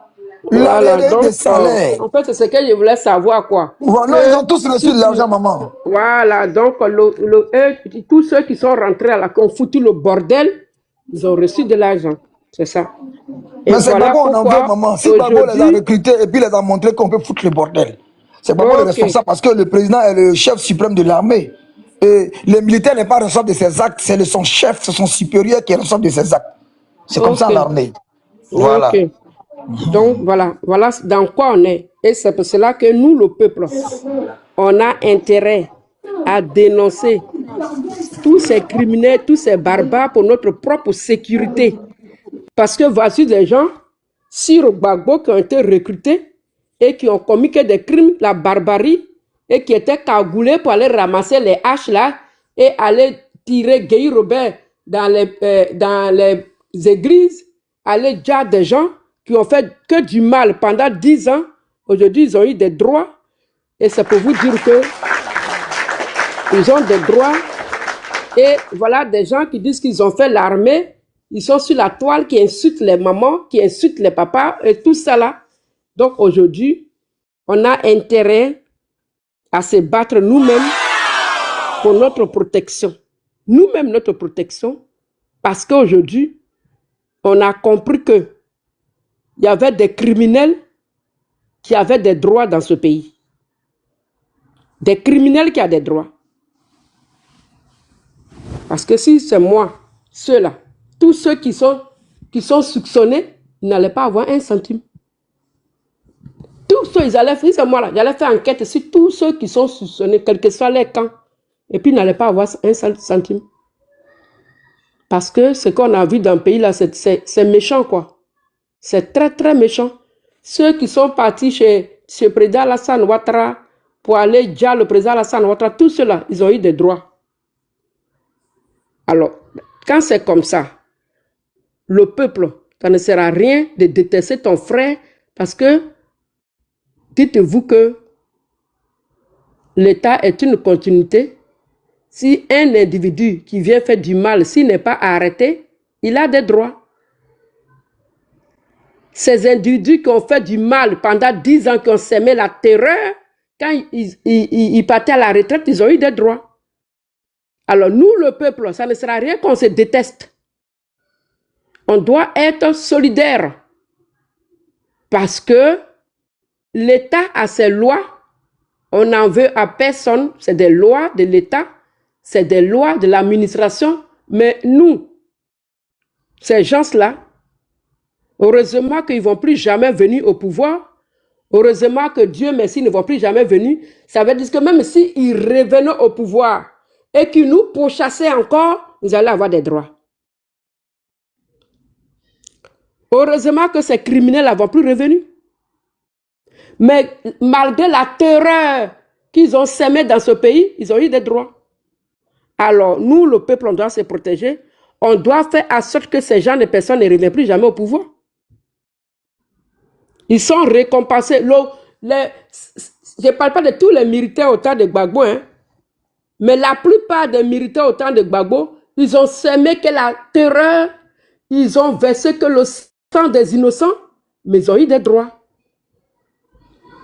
Voilà, donc, en fait, c'est ce que je voulais savoir, quoi. Voilà, ils ont tous reçu de l'argent, maman. Voilà, donc, tous ceux qui sont rentrés à la qui ont foutu le bordel, ils ont reçu de l'argent. C'est ça. Et Mais c'est voilà Gbagbo, on en veut, pourquoi maman. Si Gbagbo les a aujourd'hui... recrutés et puis les a montré qu'on peut foutre le bordel, c'est Gbagbo le Ok, responsable parce que le président est le chef suprême de l'armée. Et le militaire n'est pas responsable de ses actes, c'est son chef, c'est son supérieur qui est responsable de ses actes. C'est comme ça en ok, armée. ok. Voilà. Donc voilà dans quoi on est. Et c'est pour cela que nous, le peuple, on a intérêt à dénoncer tous ces criminels, tous ces barbares pour notre propre sécurité. Parce que voici des gens, sur Gbagbo, qui ont été recrutés et qui ont commis que des crimes, la barbarie, et qui étaient cagoulés pour aller ramasser les haches là et aller tirer Guy Robert dans les églises, aller dire des gens qui ont fait que du mal pendant 10 ans. Aujourd'hui, ils ont eu des droits. Et c'est pour vous dire que ils ont des droits. Et voilà des gens qui disent qu'ils ont fait l'armée. Ils sont sur la toile, qui insultent les mamans, qui insultent les papas et tout ça là. Donc aujourd'hui, on a intérêt à se battre nous-mêmes pour notre protection. Nous-mêmes, notre protection. Parce qu'aujourd'hui, on a compris qu'il y avait des criminels qui avaient des droits dans ce pays. Des criminels qui ont des droits. Parce que si c'est moi, ceux-là, tous ceux qui sont soupçonnés, ils n'allaient pas avoir un centime. Tous ceux, ils allaient faire, c'est moi là, j'allais faire enquête sur tous ceux qui sont soupçonnés, quel que soit les camps, et puis ils n'allaient pas avoir un centime. Parce que ce qu'on a vu dans le pays là, c'est méchant quoi. C'est très très méchant. Ceux qui sont partis chez le président Alassane Ouattara pour aller dire le président Alassane Ouattara, tous ceux-là, ils ont eu des droits. Alors, quand c'est comme ça, le peuple, ça ne sert à rien de détester ton frère parce que dites-vous que l'État est une continuité. Si un individu qui vient faire du mal, s'il n'est pas arrêté, il a des droits. Ces individus qui ont fait du mal pendant 10 ans, qui ont semé la terreur, quand ils partaient à la retraite, ils ont eu des droits. Alors nous, le peuple, ça ne sert à rien qu'on se déteste. On doit être solidaire parce que l'État a ses lois. On n'en veut à personne. C'est des lois de l'État, c'est des lois de l'administration. Mais nous, ces gens-là, heureusement qu'ils ne vont plus jamais venir au pouvoir. Heureusement que Dieu merci ne vont plus jamais venir. Ça veut dire que même s'ils revenaient au pouvoir et qu'ils nous pourchassaient encore, nous allons avoir des droits. Heureusement que ces criminels ne vont plus revenir. Mais malgré la terreur qu'ils ont sémée dans ce pays, ils ont eu des droits. Alors, nous, le peuple, on doit se protéger. On doit faire en sorte que ces gens de personnes ne reviennent plus jamais au pouvoir. Ils sont récompensés. Je ne parle pas de tous les militaires au temps de Gbagbo, hein, mais la plupart des militaires au temps de Gbagbo, ils ont sémé que la terreur, ils ont versé que le sang des innocents, mais ils ont eu des droits.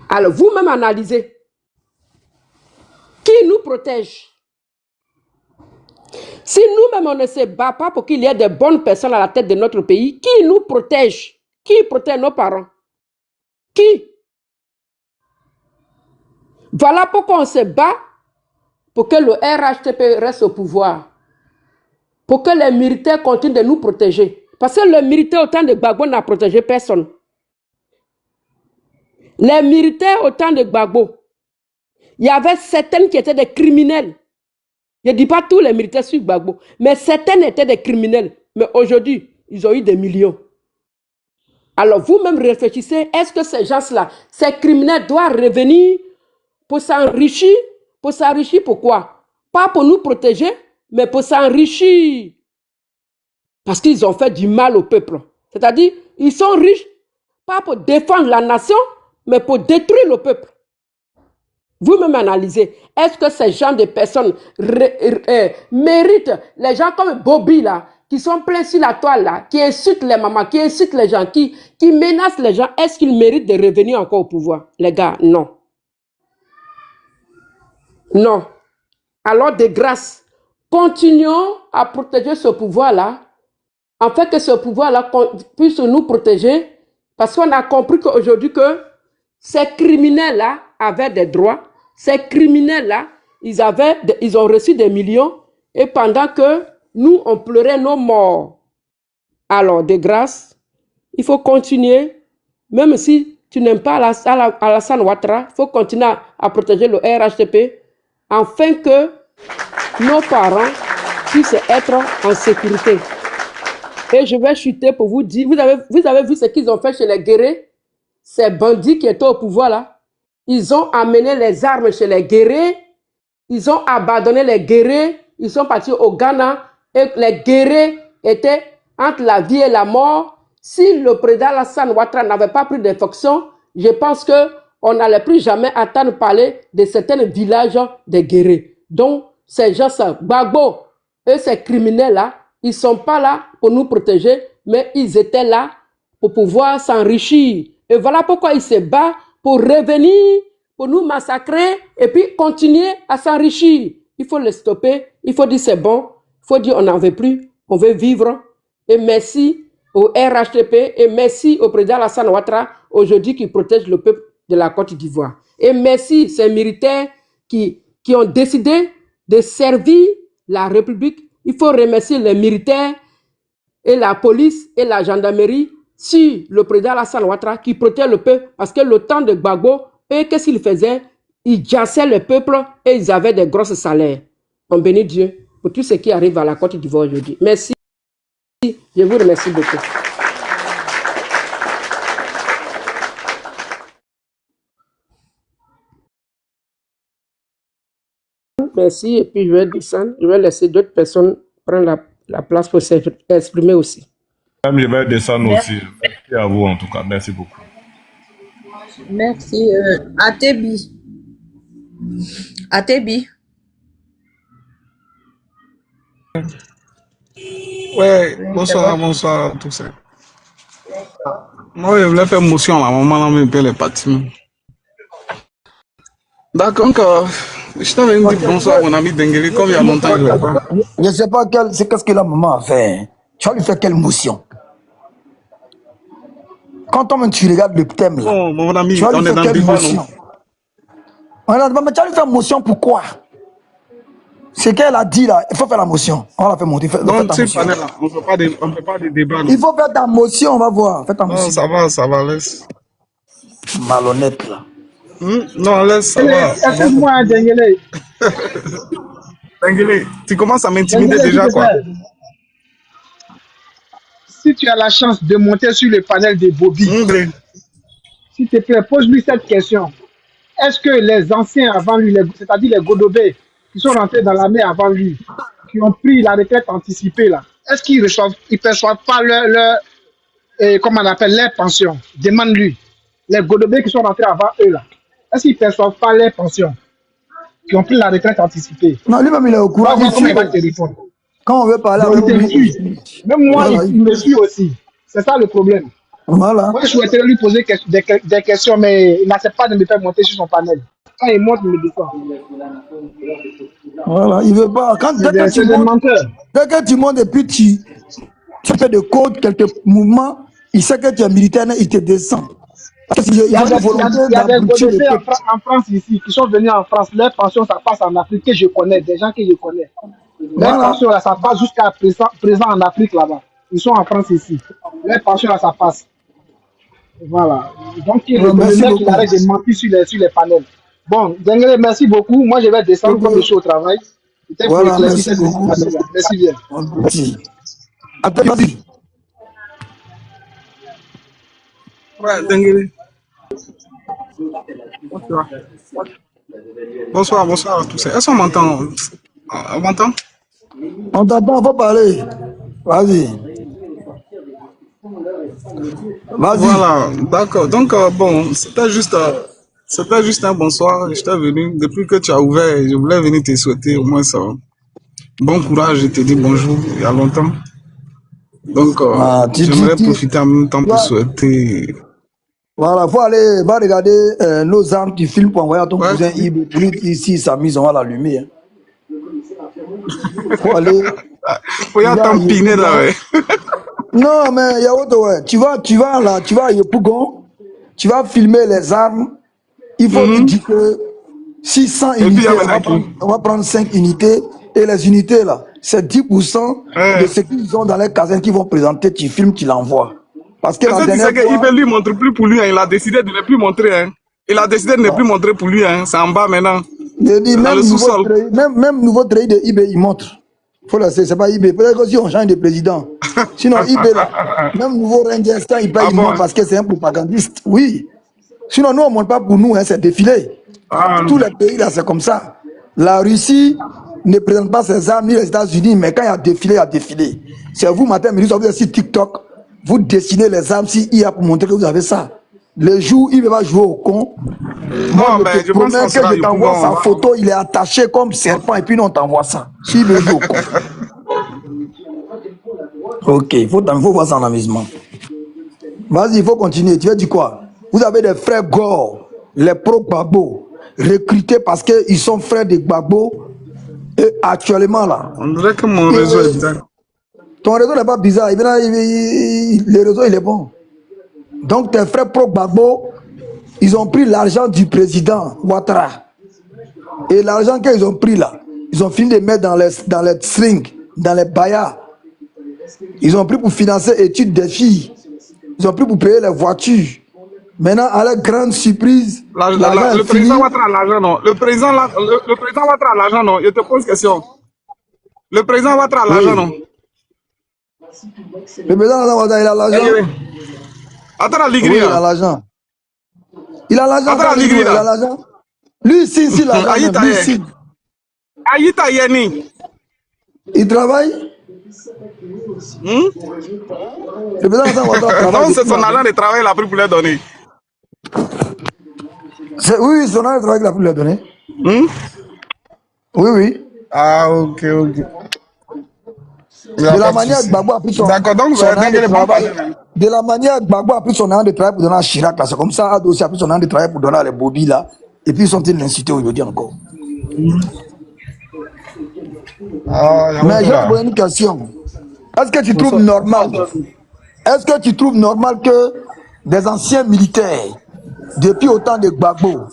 Alors, vous-même analysez. Qui nous protège? Si nous-mêmes, on ne se bat pas pour qu'il y ait de bonnes personnes à la tête de notre pays, qui nous protège? Qui protège nos parents? Qui? Voilà pourquoi on se bat pour que le RHTP reste au pouvoir. Pour que les militaires continuent de nous protéger. Parce que le militaire au temps de Gbagbo n'a protégé personne. Les militaires au temps de Gbagbo, il y avait certaines qui étaient des criminels. Je ne dis pas tous les militaires sur Gbagbo, mais certaines étaient des criminels. Mais aujourd'hui, ils ont eu des millions. Alors vous-même réfléchissez, est-ce que ces gens-là, ces criminels doivent revenir pour s'enrichir? Pour s'enrichir pourquoi? Pas pour nous protéger, mais pour s'enrichir. Parce qu'ils ont fait du mal au peuple. C'est-à-dire, ils sont riches, pas pour défendre la nation, mais pour détruire le peuple. Vous-même analysez, est-ce que ces gens de personnes méritent, les gens comme Bobby là, qui sont pleins sur la toile là, qui insultent les mamans, qui insultent les gens, qui menacent les gens, est-ce qu'ils méritent de revenir encore au pouvoir? Les gars, non. Non. Alors de grâce, continuons à protéger ce pouvoir-là afin que ce pouvoir-là puisse nous protéger, parce qu'on a compris qu'aujourd'hui que ces criminels-là avaient des droits, ces criminels-là, ils ont reçu des millions, et pendant que nous, on pleurait nos morts. Alors, de grâce, il faut continuer, même si tu n'aimes pas Alassane Ouattara, il faut continuer à protéger le RHDP, afin que nos parents puissent être en sécurité. Et je vais chuter pour vous dire, vous avez vu ce qu'ils ont fait chez les guerriers, ces bandits qui étaient au pouvoir là. Ils ont amené les armes chez les guerriers, ils ont abandonné les guerriers, ils sont partis au Ghana et les guerriers étaient entre la vie et la mort. Si le président Alassane Ouattara n'avait pas pris des fonctions, je pense qu'on n'allait plus jamais attendre parler de certains villages des guerriers. Donc, ces gens, Gbagbo et ces criminels-là, ils ne sont pas là pour nous protéger, mais ils étaient là pour pouvoir s'enrichir. Et voilà pourquoi ils se battent pour revenir, pour nous massacrer et puis continuer à s'enrichir. Il faut les stopper, il faut dire c'est bon, il faut dire on n'en veut plus, on veut vivre. Et merci au RHDP et merci au président Alassane Ouattara aujourd'hui qui protège le peuple de la Côte d'Ivoire. Et merci ces militaires qui ont décidé de servir la République. Il faut remercier les militaires et la police et la gendarmerie sur le président Alassane Ouattara qui protège le peuple parce que le temps de Gbagbo, eux, qu'est-ce qu'ils faisaient? Ils jassaient le peuple et ils avaient des grosses salaires. On bénit Dieu pour tout ce qui arrive à la Côte d'Ivoire aujourd'hui. Merci. Je vous remercie beaucoup. Merci. Et puis je vais descendre. Je vais laisser d'autres personnes prendre la place pour s'exprimer aussi. Même je vais descendre aussi. Merci à vous en tout cas. Merci beaucoup. Merci. Atebi. Atebi. Ouais, bonsoir à tous. Moi, je voulais faire motion à la maman, mais elle est partie. D'accord, donc, je t'avais dit bonsoir à mon ami Dengueli, comme il y a longtemps que je ne l'ai pas. Je ne sais pas qu'est-ce que la maman a fait. Tu vas lui faire quelle motion? Quand tu regardes le thème là, Oh, mon ami, tu vas on lui est faire dans le quelle débat, motion? non? Mais tu vas lui faire motion pourquoi? Ce qu'elle a dit là, il faut faire la motion. On va la faire monter. Non, tu sais, là, on ne fait pas de débat. Il faut faire ta motion, on va voir. Fais ta motion. Non, ça va, laisse. Malhonnête là. Non, laisse, ça va. Excuse-moi, Denguele. Denguele, tu commences à m'intimider déjà, quoi. Si tu as la chance de monter sur le panel de Bobby, s'il te plaît, pose-lui cette question. Est-ce que les anciens avant lui, c'est-à-dire les Godobé, qui sont rentrés dans l'armée avant lui, qui ont pris la retraite anticipée, là, est-ce qu'ils ne perçoivent pas comment on appelle, leur pension? Demande-lui. Les Godobé qui sont rentrés avant eux, là, est-ce qu'ils ne perçoivent pas leur pension? Qui ont pris la retraite anticipée? Non, lui-même, il est au courant. Comment il va te répondre? Quand on veut parler avec lui, même moi, voilà, il me suit aussi. C'est ça le problème. Voilà. Moi, je souhaiterais lui poser des questions, mais il n'accepte pas de me faire monter sur son panel. Quand il monte, il me descend. Voilà, il ne veut pas. Dès que tu montes et puis tu fais de code, quelques mouvements, il sait que tu es militaire, il te descend. Il y a des Godofés en France ici, qui sont venus en France. Leur pension, ça passe en Afrique, que je connais, des gens que je connais. Leur pension, là, ça passe jusqu'à présent en Afrique, là-bas. Ils sont en France ici. Leur pension, là, ça passe. Voilà. Donc, il arrête de mentir sur les panels. Bon, Denguele, merci beaucoup. Moi, je vais descendre comme je suis au travail. Voilà, merci beaucoup. Merci bien. Attends, vas-y. Ouais, Denguele. Bonsoir à tous. Est-ce qu'on m'entend? On m'entend? On t'entend, on va parler. Vas-y. Voilà, d'accord. Donc, bon, c'était juste un bonsoir. J'étais venu. Depuis que tu as ouvert, je voulais venir te souhaiter au moins ça. Bon courage, je te dis bonjour il y a longtemps. Donc, j'aimerais profiter en même temps pour souhaiter. Voilà, faut aller, va regarder nos armes, tu filmes pour envoyer à ton cousin Ibe. Ici, il s'amuse, on va l'allumer. Hein. Faut aller. Faut y attempiner là, ouais. Non, mais Yaoto, ouais. Tu vas là, tu vas à Yopougon, tu vas filmer les armes. Il faut lui dire que 600 Et puis il y a unités, maintenant qui? on va prendre 5 unités. Et les unités là, c'est 10% de Ouais. ce qu'ils ont dans les casernes qui vont présenter. Tu filmes, tu l'envoies. Parce que Est-ce la que tu sais dernière qu'il fois, ne lui montre plus pour lui, hein. Il a décidé de ne plus montrer. Hein. Il a décidé de ne plus montrer pour lui. Hein. C'est en bas maintenant. je dis, C'est dans le sous-sol. même nouveau treillis de eBay, il montre. Faut la c'est pas eBay. Peut-être que si on change de président. Sinon, eBay là, même nouveau Ranger, il paye, Ah il bon? montre Hein? parce que c'est un propagandiste. Oui. Sinon, nous, on ne monte pas pour nous, hein, c'est défilé. Ah, Tous les pays là, c'est comme ça. La Russie ne présente pas ses armes, ni les États-Unis, mais quand il y a défilé, il y a défilé. C'est vous, matin, midi, vous êtes sur TikTok, vous dessinez les armes s'il y a pour montrer que vous avez ça. Le jour, il va jouer au con. Moi, non, je ben, te je pense promets qu'on que sera je t'envoie sa Yopougon. photo, il est attaché comme serpent, et puis nous, on t'envoie ça. S'il veut jouer au con. Ok, il faut voir ça en amusement. Vas-y, il faut continuer. Tu veux dire quoi? Vous avez des frères Gore, les pro-Gbagbo, recrutés parce qu'ils sont frères de Gbagbo. Et actuellement là, On dirait que mon réseau est bizarre. ton réseau n'est pas bizarre. Le réseau il est bon. Donc tes frères pro-Gbagbo, ils ont pris l'argent du président Ouattara. Et l'argent qu'ils ont pris là, ils ont fini de mettre dans les slings, dans les bayas. Ils ont pris pour financer l'étude des filles. Ils ont pris pour payer les voitures. Maintenant, à la grande surprise, Le président Ouattara a l'argent, non? Le président Ouattara a l'argent, non? Je te pose question. Le président Ouattara a l'argent, non? Le président Ouattara, il a l'argent. Attends la Oui, ligri. il a l'argent. Il a l'argent. Attends la ligri, Il a l'argent. Lui, si, l'argent. Lui, si. Aïta Yeni. Il travaille. Le président Ouattara travaille. Non, c'est son argent de travail, il a pris pour les donner. Oui, son argent de travail qu'il a pu lui donner. Oui, oui. Ah, ok. De la manière que Gbagbo a pris son argent de travail. De la manière que Gbagbo a pris son argent de travail pour donner à Chirac, là, c'est comme ça, Ado aussi a pris son argent de travail pour donner à les Bobby, là. Et puis ils sont en train de l'inciter aujourd'hui encore. Mais je vais te poser une question. Est-ce que tu trouves normal? Est-ce que tu trouves normal que des anciens militaires, depuis autant de Gbagbo,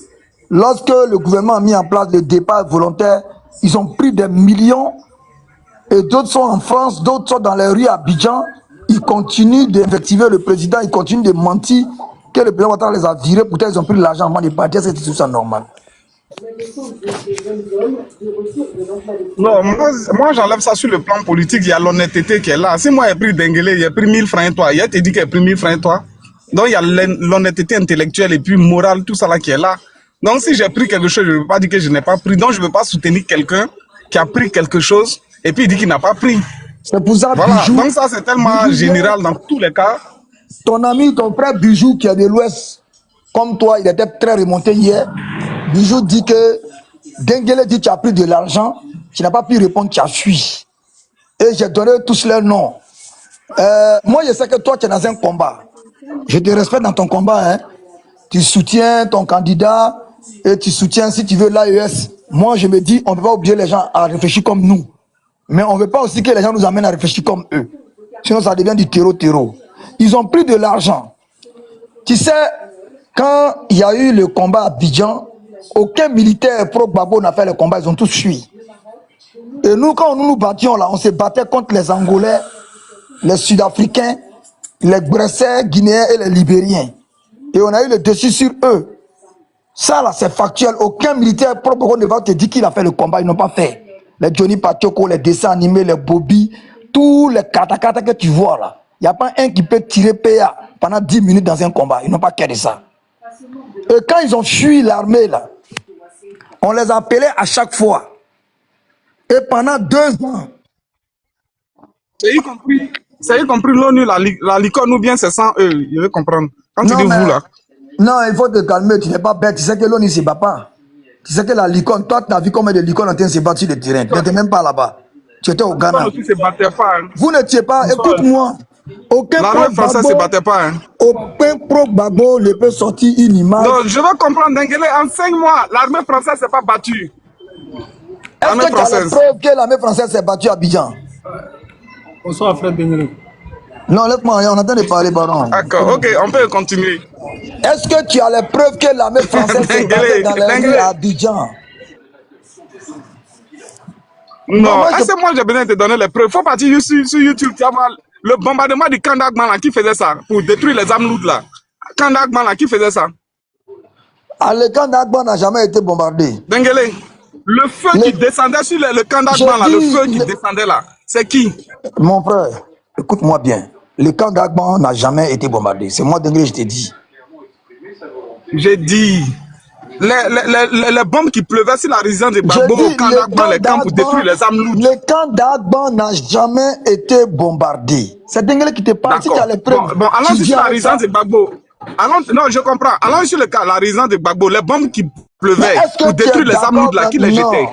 lorsque le gouvernement a mis en place le départ volontaire, ils ont pris des millions et d'autres sont en France, d'autres sont dans les rues à Abidjan, ils continuent d'invectiver le président, ils continuent de mentir que le président Ouattara les a virés, pourtant ils ont pris l'argent avant de partir, c'est tout ça normal. Non, moi j'enlève ça sur le plan politique, il y a l'honnêteté qui est là. Si moi j'ai pris Denguele, j'ai pris 1000 francs et toi, il te dit qu'il a pris 1000 francs et toi. Donc il y a l'honnêteté intellectuelle et puis morale, tout ça là qui est là. Donc si j'ai pris quelque chose, je ne veux pas dire que je n'ai pas pris. Donc je ne veux pas soutenir quelqu'un qui a pris quelque chose et puis il dit qu'il n'a pas pris. C'est pour ça, voilà. Bijou, Donc ça c'est tellement Bijou, général dans tous les cas. Ton ami, ton frère Bijou qui est de l'Ouest, comme toi, il était très remonté hier. Bijou dit que Denguele dit tu as pris de l'argent, tu n'as pas pu répondre, tu as fui. Et j'ai donné tous leurs noms. Moi, je sais que toi, tu es dans un combat. Je te respecte dans ton combat. Hein. Tu soutiens ton candidat et tu soutiens, si tu veux, l'AES. Moi, je me dis, on ne peut pas obliger les gens à réfléchir comme nous. Mais on ne veut pas aussi que les gens nous amènent à réfléchir comme eux. Sinon, ça devient du terreau. Ils ont pris de l'argent. Tu sais, quand il y a eu le combat à Abidjan, aucun militaire pro-Gbagbo n'a fait le combat, ils ont tous fui. Et nous, quand nous nous battions là, on se battait contre les Angolais, les Sud-Africains, les Bressais, Guinéens et les Libériens. Et on a eu le dessus sur eux. Ça là, c'est factuel. Aucun militaire pro-Gbagbo ne va te dire qu'il a fait le combat, ils n'ont pas fait. Les Johnny Patioko, les dessins animés, les Bobby, tous les katakata que tu vois là. Il n'y a pas un qui peut tirer PA pendant 10 minutes dans un combat. Ils n'ont pas qu'à de ça. Et quand ils ont fui l'armée là, on les appelait à chaque fois. Et pendant 2 ans. C'est y compris l'ONU, la licorne ou bien c'est sans eux, je veux comprendre. Quand tu dis vous là. Non, il faut te calmer, tu n'es pas bête. Tu sais que l'ONU ne se bat pas. Tu sais que la licorne, toi tu as vu combien de licornes ont été se battre sur le terrain. Tu n'étais même pas là-bas. Tu étais au Ghana. Vous n'étiez pas, écoute-moi. L'armée française ne se battait pas. Hein. Aucun pro-Gbagbo ne peut sortir une image. Non, je veux comprendre, Denguele, enseigne-moi. L'armée française ne s'est pas battue. Est-ce que tu as la preuve que l'armée française s'est battue à Abidjan? Bonsoir, frère Denguele. Non, laisse-moi, on est en train de parler, pardon. D'accord, ok, on peut continuer. Est-ce que tu as les preuves que l'armée française se battait dans les rues à Abidjan? Non, est-ce que moi j'ai besoin de te donner les preuves? Faut partir sur YouTube, tu vas voir le bombardement du Kandagman là, qui faisait ça pour détruire les Amlouds là. Kandagman là, qui faisait ça? Ah, le camp d'Agban n'a jamais été bombardé. Dengele, le feu qui descendait sur le camp d'Agban là, le feu qui descendait là, c'est qui? Mon frère, écoute-moi bien. Le camp d'Agban n'a jamais été bombardé. C'est moi, Dengele, je t'ai dit. J'ai dit, les bombes qui pleuvaient sur la résidence de Gbagbo au camp d'Agban, les camps pour détruire les Amlouds. Le camp d'Agban n'a jamais été bombardé. C'est Dengele qui te parle. Si tu as les preuves. Bon, allons sur la résidence de Gbagbo. Non, je comprends. Allons sur la résidence de Gbagbo, les bombes qui pleuvaient pour détruire les Amlouds là, qui les jetaient.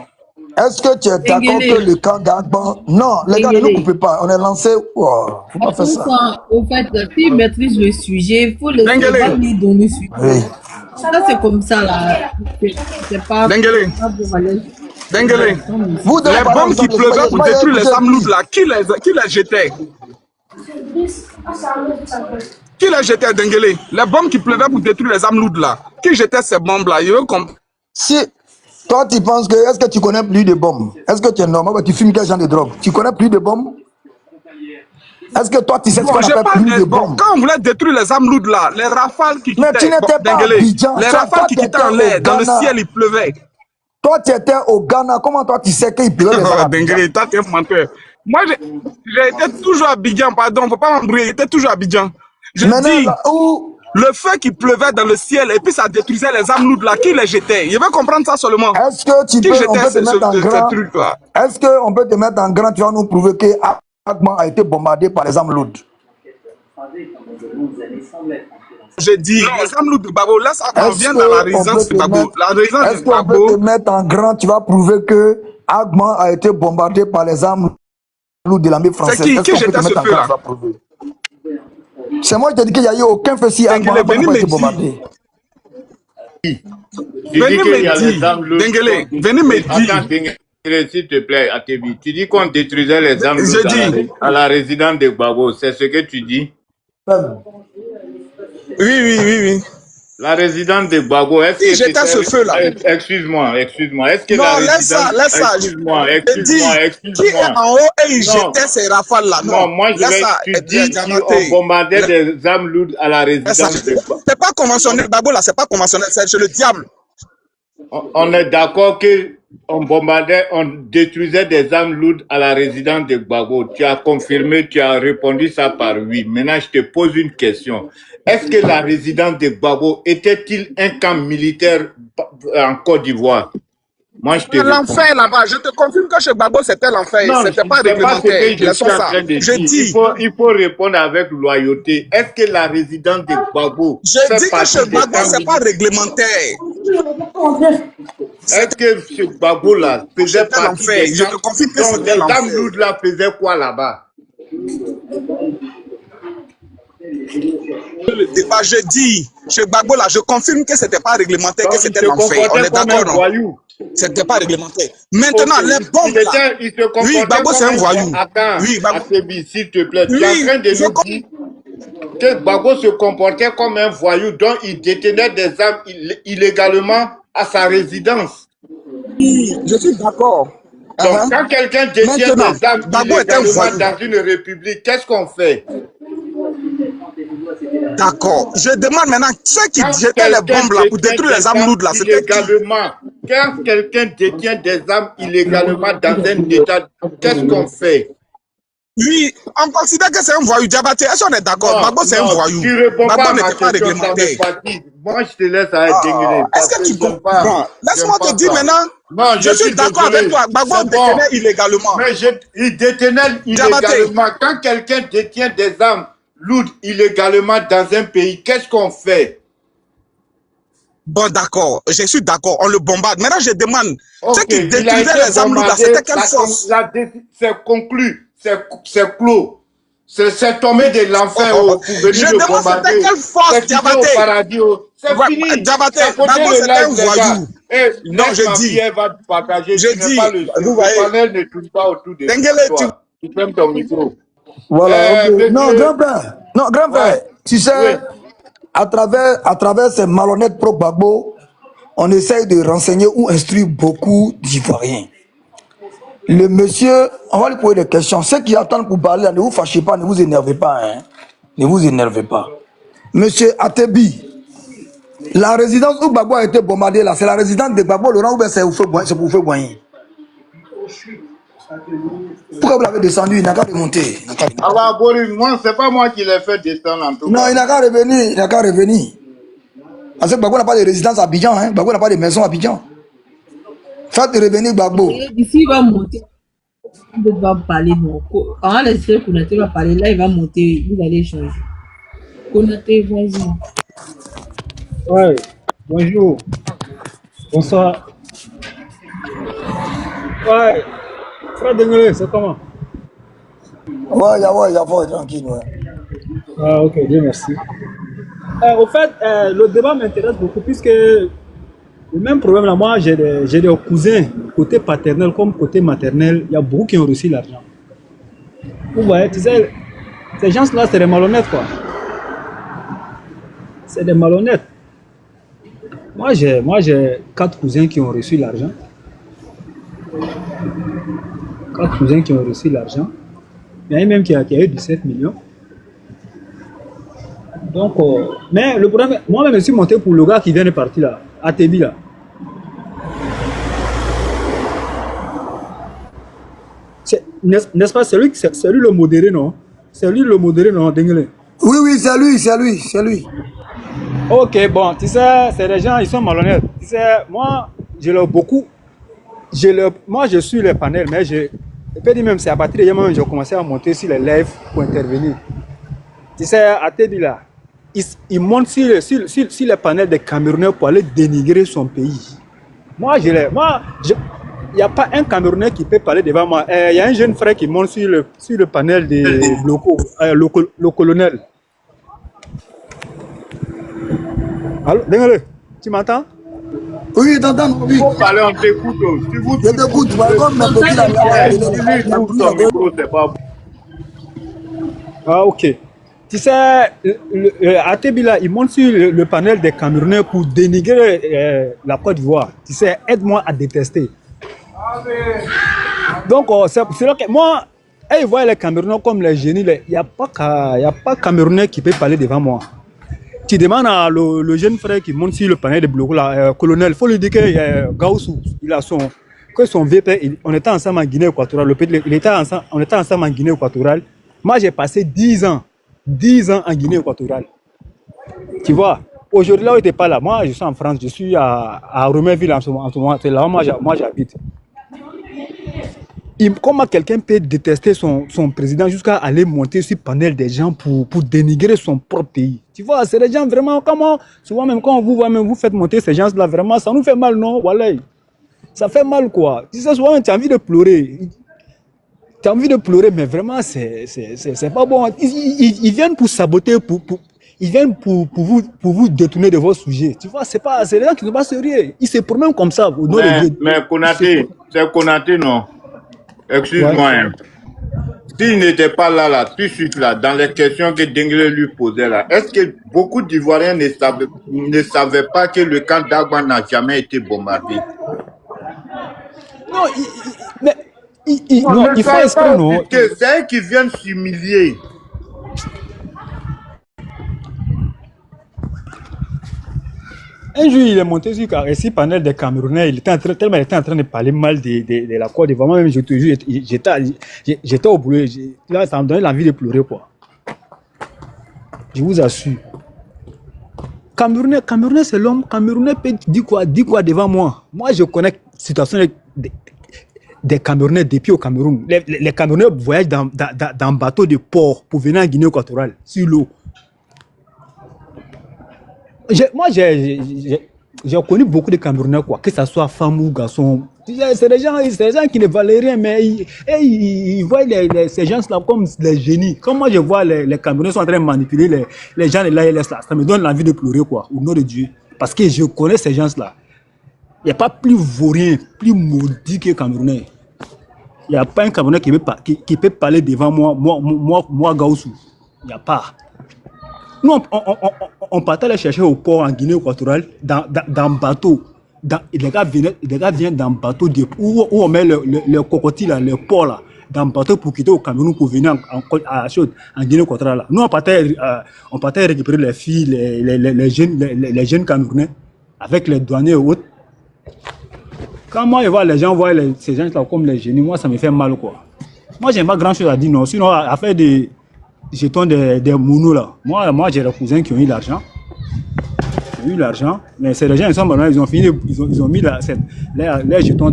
Est-ce que tu es d'accord que le camp d'Agban... Non, les gars, ne nous coupez pas. On est lancé... Oh, faut pas faire ça. Au fait, s'il maîtrise le sujet, il faut le lui donner suite. Oui. Ça, c'est comme ça, là. C'est pas... Dengele. Dengele. Les bombes qui pleuvaient pour détruire les Amlouds là, qui les jetait? Qui les jetait, Dengele? Les bombes qui pleuvaient pour détruire les Amlouds là, qui jetait ces bombes là? Si toi tu penses que, est-ce que tu connais plus de bombes? Est-ce que tu es normal? Tu fumes quel genre de drogue? Tu connais plus de bombes? Est-ce que toi tu sais ce qu'on appelle plus de bombes? Quand on voulait détruire les Amlouds là, les rafales qui quittaient, mais tu n'étais pas à Abidjan. Les rafales qui quittaient en l'air, dans le ciel il pleuvait. Toi tu étais au Ghana, comment toi tu sais qu'il pleuvait? Dengele, toi tu es un menteur. Moi j'ai été toujours à Abidjan, pardon, faut pas m'embrouiller, j'étais toujours à Abidjan. Je dis, le feu qui pleuvait dans le ciel et puis ça détruisait les Amlouds là, qui les jetait? Je veux comprendre ça seulement. Est-ce que on peut te mettre en grand? Est-ce qu'on peut te mettre en grand? Tu vas nous prouver que Agban a été bombardé par les Amlouds. J'ai dit, les Amlouds de Gbagbo, laisse Agban vient dans la résidence de Gbagbo. Est-ce qu'on peut te mettre en grand? Tu vas prouver que Agban a été bombardé par les Amlouds de l'armée française. C'est qui jetait ce feu là? C'est moi qui t'ai dit qu'il n'y a eu aucun feu si Agban n'a pas été bombardé. Venez me dire. Dengele, venez me dire. Attends, s'il te plaît, Atebi. Tu dis qu'on détruisait les Amlouds à la résidence de Gbagbo. C'est ce que tu dis? Oui. La résidence de Gbagbo, est-ce que j'étais ce feu là? Excuse-moi. Est-ce que non, la résidence... laisse ça. Excuse-moi. Qui est en haut et il jetait ces rafales là? Non, moi je vais... Tu dis qu'on bombardait des Amlouds à la résidence de Gbagbo. C'est pas conventionnel, Gbagbo là, c'est pas conventionnel, c'est le diable. On est d'accord que on bombardait, on détruisait des Amlouds à la résidence de Gbagbo. Tu as confirmé, tu as répondu ça par oui. Maintenant, je te pose une question. Est-ce que la résidence de Gbagbo était-il un camp militaire en Côte d'Ivoire? Moi, je te l'enfer là-bas. Je te confirme que chez Gbagbo, c'était l'enfer. C'était pas réglementaire. Je dis. Il faut répondre avec loyauté. Est-ce que la résidence de Gbagbo... Je dis que chez Gbagbo, c'est pas réglementaire. Est-ce que chez Gbagbo là faisait partie des... Je te confirme que c'était l'enfer. Les Amlouds là faisaient quoi là-bas? Le débat, je dis, chez Gbagbo là, je confirme que c'était pas réglementaire, que c'était l'enfer. On est d'accord, non? C'était pas réglementaire. Maintenant, les bombes là, oui, Gbagbo c'est un voyou. Attends, oui, s'il te plaît, tu es en train de nous dire que Gbagbo se comportait comme un voyou, dont il détenait des armes illégalement à sa résidence. Oui, je suis d'accord. Donc, quand quelqu'un détient des armes illégalement dans une république, qu'est-ce qu'on fait? D'accord. Je demande maintenant, ceux qui jetaient les bombes là pour détruire les Amlouds là, c'était illégalement. Quand quelqu'un détient des armes illégalement dans un état, qu'est-ce qu'on fait? Oui, on considère que c'est un voyou. Diabaté, est-ce qu'on est d'accord? Gbagbo c'est un voyou. Tu réponds pas à ma n'était pas réglementaire. Moi, je te laisse à Dengele. Est-ce que tu comprends? Laisse-moi te dire maintenant. Non, je suis d'accord avec toi. Gbagbo détenait illégalement. Mais il détenait illégalement. Quand quelqu'un détient des armes lourdes illégalement dans un pays, qu'est-ce qu'on fait? Bon, d'accord, je suis d'accord, on le bombarde. Maintenant, je demande, ceux qui détruisaient les Amlouds, c'était quelle force? C'est conclu, c'est clos. C'est tombé de l'enfer pour venir le bombarder. C'était quelle force, Diabaté? C'est fini. Diabaté, Gbagbo c'était un voyou. Non, je dis, le panel ne tourne pas autour de toi. Tu fermes ton micro. Voilà, ok. Non, Monsieur, grand frère. Non, grand ouais, frère. Tu sais, oui. à travers ces malhonnêtes pro-Gbagbo, on essaye de renseigner ou instruire beaucoup d'Ivoiriens. Le monsieur, on va lui poser des questions. Ceux qui attendent pour parler, ne vous fâchez pas, ne vous énervez pas. Hein. Ne vous énervez pas. Monsieur Atebi, la résidence où Gbagbo a été bombardé là, c'est la résidence de Gbagbo Laurent ou bien c'est pour Feu-Boigny? Pourquoi vous l'avez descendu? Il n'a qu'à remonter. Ah bah, moi, c'est pas moi qui l'ai fait descendre en tout Non, cas. il n'a qu'à revenir. Il n'a qu'à revenir. Parce que Gbagbo n'a pas de résidence à Abidjan. Hein. Gbagbo n'a pas de maison à Abidjan. Faites revenir Gbagbo. Et d'ici, il va monter. Il va parler. Non. Quand on laisse Konaté va parler, là, il va monter. Vous allez changer. Konaté, vas-y. Ouais, bonjour, bonsoir. Ouais, frère Dengele, c'est comment? Ouais, il y a fort, tranquille. Ouais. Ah, ok, bien, merci. Au fait, le débat m'intéresse beaucoup puisque le même problème là, moi j'ai des cousins, côté paternel comme côté maternel, il y a beaucoup qui ont reçu l'argent. Vous voyez, tu sais, ces gens-là, c'est des malhonnêtes quoi. C'est des malhonnêtes. Moi j'ai 4 cousins qui ont reçu l'argent. 4 cousins qui ont reçu l'argent. Il y en a même qui a eu 17 millions. Donc, mais le problème, moi-même je suis monté pour le gars qui vient de partir là, à Tébi là. N'est-ce pas, c'est lui le modéré, non? C'est lui le modéré, non, Dengele? Oui, c'est lui. Ok, bon, tu sais, c'est des gens, ils sont malhonnêtes. Tu sais, moi, je suis les panels, mais je peux dire même, c'est à partir de hier, j'ai commencé à monter sur les lives pour intervenir. Tu sais, à Tébi là, il monte sur les panels des Camerounais pour aller dénigrer son pays. Il n'y a pas un Camerounais qui peut parler devant moi. Il y a un jeune frère qui monte sur le panel des locaux, le colonel. Allô, Dengele, tu m'entends? Oui, t'entends, oui. Il faut parler, on t'écoute. Si vous Je t'écoute, comme mes petits là. c'est pas bon. Ah, ok. Tu sais, à Tébila, il monte sur le panel des Camerounais pour dénigrer la Côte d'Ivoire. Tu sais, aide-moi à détester. Donc, c'est là que moi, ils voient les Camerounais comme les génies. Il n'y a pas Camerounais qui peut parler devant moi. Tu demandes à le jeune frère qui monte sur le panel de bloc, colonel, il faut lui dire que Gaussou, il a son VP, on était ensemble en Guinée équatoriale, on était ensemble en Guinée équatoriale. Moi, j'ai passé 10 ans en Guinée équatoriale. Tu vois, aujourd'hui, là où il n'était pas là, moi, je suis en France, je suis à Romainville en ce moment, c'est là où moi j'habite. Comment quelqu'un peut détester son président jusqu'à aller monter sur le panel des gens pour dénigrer son propre pays? Tu vois, c'est des gens vraiment, comment, souvent même quand vous faites monter ces gens-là, vraiment, ça nous fait mal, non? Voilà. Ça fait mal, quoi. Tu sais, souvent, tu as envie de pleurer. Tu as envie de pleurer, mais vraiment, c'est pas bon. Ils viennent pour saboter, ils viennent pour vous détourner de vos sujets. Tu vois, c'est des gens qui ne sont pas sérieux. Ils se promènent comme ça. Mais Konaté, c'est Konaté, non? Excuse-moi. Ouais. Hein. S'il n'était pas là, tout de suite là, dans les questions que Dengele lui posait là, est-ce que beaucoup d'Ivoiriens ne savaient pas que le camp d'Agba n'a jamais été bombardé? Non, il faut exprès, non? C'est eux qui viennent s'humilier. Un jour, il est monté sur le panel des Camerounais. Il était en train de parler mal de la Côte d'Ivoire. Moi-même, je te jure, j'étais au boulot. Là, ça me donnait l'envie de pleurer, quoi. Je vous assure. Camerounais, c'est l'homme. Camerounais peut dire quoi devant moi. Moi, je connais la situation des Camerounais depuis au Cameroun. Les Camerounais voyagent dans bateau de port pour venir en Guinée équatoriale, sur l'eau. Moi, j'ai connu beaucoup de Camerounais, quoi, que ce soit femme ou garçon. C'est des gens qui ne valent rien, mais ils voient ces gens-là comme des génies. Comme moi, je vois les Camerounais sont en train de manipuler les gens de l'ALS, là, ça me donne l'envie de pleurer, quoi, au nom de Dieu. Parce que je connais ces gens-là. Il n'y a pas plus vaurien, plus maudit que Camerounais. Il n'y a pas un Camerounais qui peut parler devant moi Gaussou. Il n'y a pas. Nous, on partait les chercher au port en Guinée équatoriale, dans bateau. Les gars viennent dans bateau où on met le cocotier, là, le port, là, dans bateau pour quitter au Cameroun, pour venir en Guinée équatoriale. Nous, on partait récupérer les filles, les jeunes Camerounais, avec les douaniers et autres. Quand moi, je vois les gens voir ces gens-là comme les génies, moi, ça me fait mal, quoi. Moi, j'ai pas grand-chose à dire, non. Sinon, à faire des jetons des mounous, là. Moi j'ai des cousins qui ont eu l'argent. Ils ont eu l'argent, mais c'est les gens, ils ont fini, ils ont mis les jetons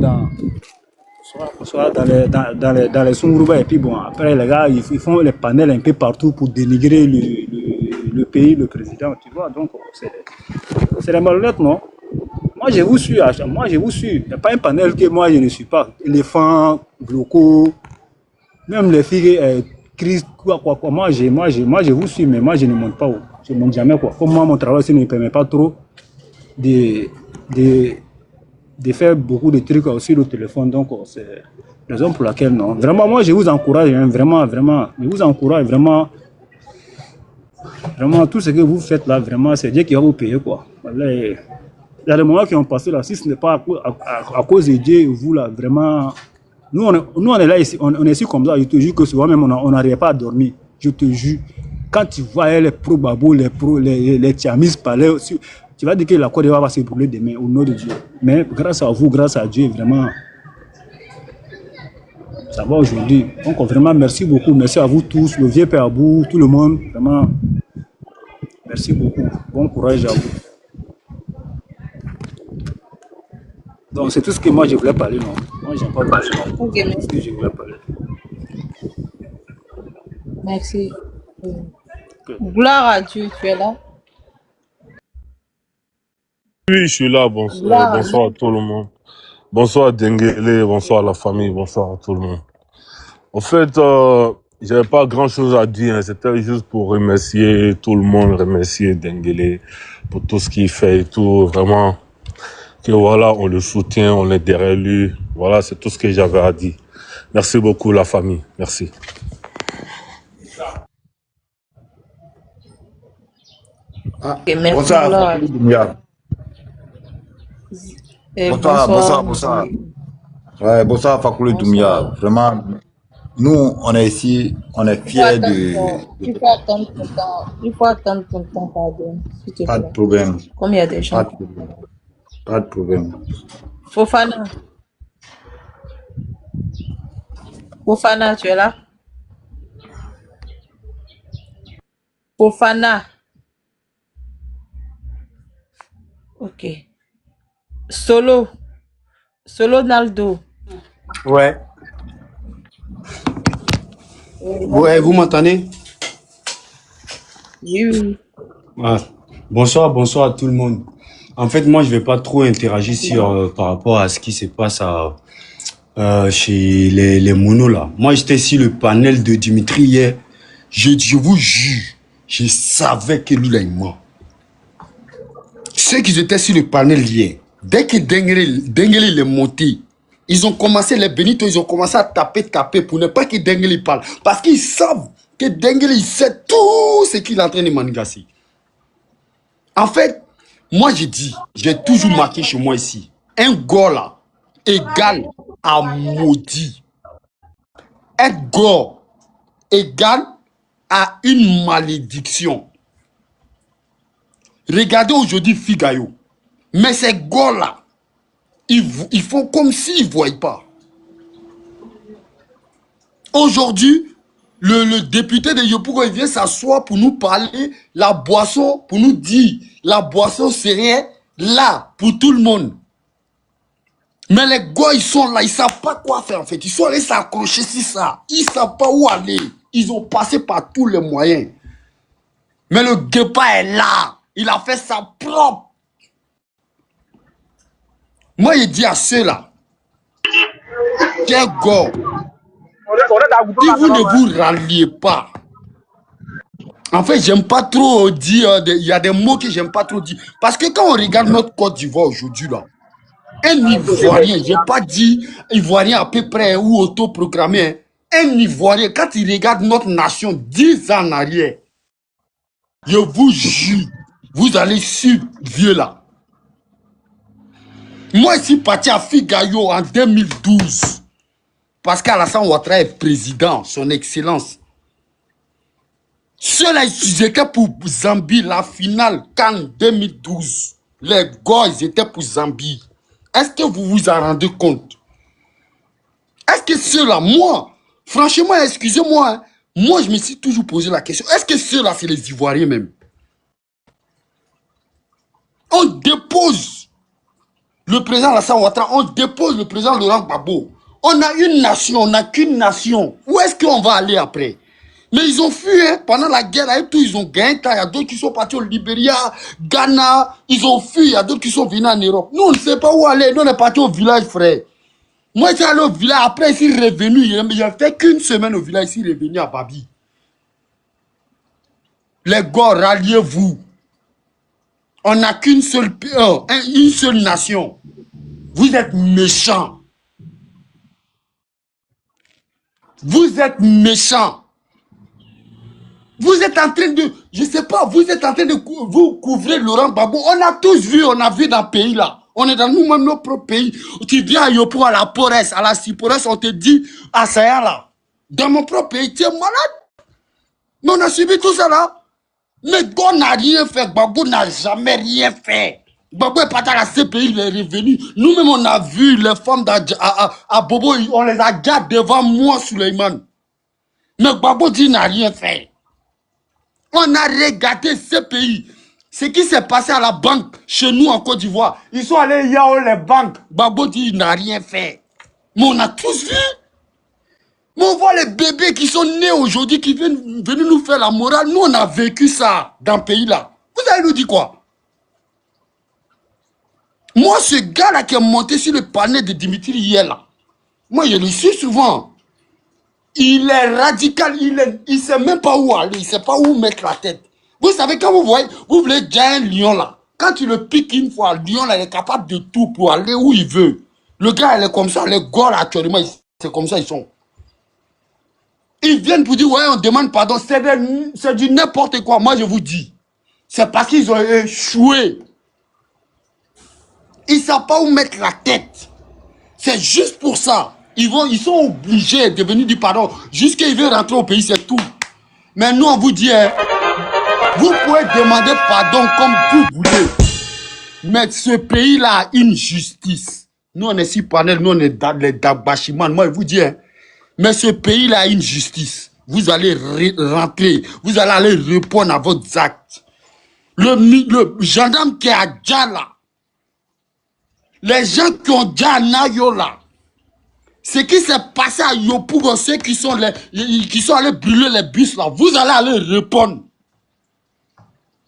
soit dans les Sungourouba, et puis bon, après, les gars, ils font les panels un peu partout pour dénigrer le pays, le président, tu vois. Donc, c'est la malhonnête, non? Moi, je vous suis. Il n'y a pas un panel que moi, je ne suis pas. Éléphant, Bloco, même les filles, Chris, quoi. Moi, je vous suis, mais moi, je ne monte pas. Je ne monte jamais, quoi. Comme moi, mon travail ne me permet pas trop de faire beaucoup de trucs aussi le téléphone. Donc, c'est la raison pour laquelle, non. Vraiment, moi, je vous encourage, hein, vraiment. Je vous encourage, vraiment. Vraiment, tout ce que vous faites là, vraiment, c'est Dieu qui va vous payer, quoi. Voilà, il y a des moments qui ont passé là, si ce n'est pas à cause de Dieu, vous là, vraiment. Nous, on est là ici, on est ici comme ça, je te jure que souvent même, on n'arrive pas à dormir. Je te jure. Quand tu vois les pro-babos, les tiamis parler, tu vas dire que la Côte d'Ivoire va se brûler demain, au nom de Dieu. Mais grâce à vous, grâce à Dieu, vraiment, ça va aujourd'hui. Donc, vraiment, merci beaucoup. Merci à vous tous, le vieux père Abou, tout le monde. Vraiment, merci beaucoup. Bon courage à vous. Donc, c'est tout ce que moi je voulais parler, non. Moi, j'aime pas parler. Ok, C'est ce merci. que je voulais parler. Merci. Gloire à Dieu, tu es là. Oui, je suis là. Bonsoir, Gloire à Dieu. bonsoir à tout le monde. Bonsoir Denguele, bonsoir à la famille, bonsoir à tout le monde. En fait, j'avais pas grand-chose à dire. Hein. C'était juste pour remercier tout le monde, remercier Denguele pour tout ce qu'il fait et tout. Vraiment, que voilà, on le soutient, on est derrière lui. Voilà, c'est tout ce que j'avais à dire. Merci beaucoup la famille. Merci. Ah, Ok, merci. bonsoir, Gloire à Fakoulou Dieu. Doumbia. Et Bonsoir. Ouais, bonsoir, Fakoulou Doumbia. Bonsoir. Vraiment, nous, on est ici, on est Il faut fiers attendre il faut attendre ton temps. Il faut attendre ton temps, pardon, s'il te Pas de plaît. problème. Comme il y a des Pas gens. de problème. Pas de problème. Fofana. Fofana, tu es là? Fofana. Ok. Solo. Solo Naldo. Ouais. Ouais, vous m'entendez? Oui, oui. Ouais. Bonsoir à tout le monde. En fait, moi, je vais pas trop interagir par rapport à ce qui se passe chez les monos là. Moi, j'étais sur le panel de Dimitri hier. Je vous jure, je savais que lui là, il ment. Ceux qui étaient sur le panel hier, dès que Denguele est monté, ils ont commencé, les Benito, ils ont commencé à taper pour ne pas que Denguele parle. Parce qu'ils savent que Denguele, il sait tout ce qu'il est en train de manigasser. En fait, moi j'ai toujours marqué chez moi ici, un gore là, égal à maudit. Un gore égal à une malédiction. Regardez aujourd'hui Figayo. Mais ces gore là, ils font comme s'ils ne voient pas. Aujourd'hui, le député de Yopougon, il vient s'asseoir pour nous parler la boisson, pour nous dire la boisson c'est rien là pour tout le monde. Mais les gars, ils sont là, ils ne savent pas quoi faire en fait. Ils sont allés s'accrocher sur ça. Ils ne savent pas où aller. Ils ont passé par tous les moyens. Mais le guépard est là. Il a fait sa propre. Moi, je dis à ceux-là, chers gars, si vous ne vous ralliez pas, en fait, j'aime pas trop dire, il y a des mots que j'aime pas trop dire. Parce que quand on regarde notre Côte d'Ivoire aujourd'hui, là, Un Ivoirien, je n'ai pas dit Ivoirien à peu près ou autoproclamé. Un Ivoirien, quand il regarde notre nation 10 ans en arrière, je vous jure, vous allez sur vieux là. Moi, je suis parti à Figayo en 2012. Parce qu'Alassane Ouattara est président, son excellence. Ceux-là, ils étaient pour Zambie, la finale Cannes 2012. Les gars, ils étaient pour Zambie. Est-ce que vous vous en rendez compte? Est-ce que ceux-là, moi, franchement, excusez-moi, hein, moi, je me suis toujours posé la question. Est-ce que ceux-là, c'est les Ivoiriens même? On dépose le président Alassane Ouattara, on dépose le président Laurent Gbagbo. On a une nation, on n'a qu'une nation. Où est-ce qu'on va aller après? Mais ils ont fui, hein, pendant la guerre, et tout, ils ont gagné. Il y a d'autres qui sont partis au Libéria, Ghana, ils ont fui. Il y a d'autres qui sont venus en Europe. Nous, on ne sait pas où aller. Nous, on est partis au village, frère. Moi, j'étais allé au village. Après, je suis revenu. J'ai fait qu'une semaine au village. Je suis revenu à Babi. Les gars, ralliez-vous. On n'a qu'une seule, une seule nation. Vous êtes méchants. Vous êtes méchants. Vous êtes en train de, je sais pas, vous êtes en train de vous couvrir Laurent Gbagbo. On a tous vu, on a vu dans le pays là. On est dans nous-mêmes, notre propre pays. Tu viens à Yopo, à la Porres, à la Cipores, on te dit, à Saya là. Dans mon propre pays, tu es malade. Mais on a subi tout ça là. Mais Gbagbo n'a rien fait. Gbagbo n'a jamais rien fait. Gbagbo est parti à la CPI, il est revenu. Nous-mêmes, on a vu les femmes à Bobo, on les a gardées devant moi, Suleiman. Mais Gbagbo dit qu'il n'a rien fait. On a regardé ce pays. Ce qui s'est passé à la banque chez nous en Côte d'Ivoire. Ils sont allés yao les banques. Gbagbo dit qu'il n'a rien fait. Mais on a tous vu. Mais on voit les bébés qui sont nés aujourd'hui, qui viennent venir nous faire la morale. Nous, on a vécu ça dans le pays là. Vous allez nous dire quoi? Moi, ce gars-là qui est monté sur le panel de Dimitri hier là, moi, je le suis souvent. Il est radical, il ne sait même pas où aller, il ne sait pas où mettre la tête. Vous savez, quand vous voyez, vous voulez gagner un lion là, quand tu le piques une fois, le lion là, il est capable de tout pour aller où il veut. Le gars, il est comme ça, les gars là, actuellement, c'est comme ça, ils sont. Ils viennent pour dire, ouais, on demande pardon, c'est du n'importe quoi. Moi, je vous dis, c'est parce qu'ils ont échoué. Ils ne savent pas où mettre la tête. C'est juste pour ça. Ils sont obligés de venir dire pardon. Jusqu'à ils veulent rentrer au pays, c'est tout. Mais nous, on vous dit, hein, vous pouvez demander pardon comme vous voulez. Mais ce pays-là a une justice. Nous, on est si panel, nous, on est dans les Dabachiman. Moi, je vous dis, hein, mais ce pays-là a une justice. Vous allez rentrer. Vous allez aller répondre à vos actes. Le gendarme qui est à Djala, les gens qui ont déjà Nayo là, ce qui s'est passé à Yopougo, ceux qui sont allés brûler les bus là, vous allez aller répondre.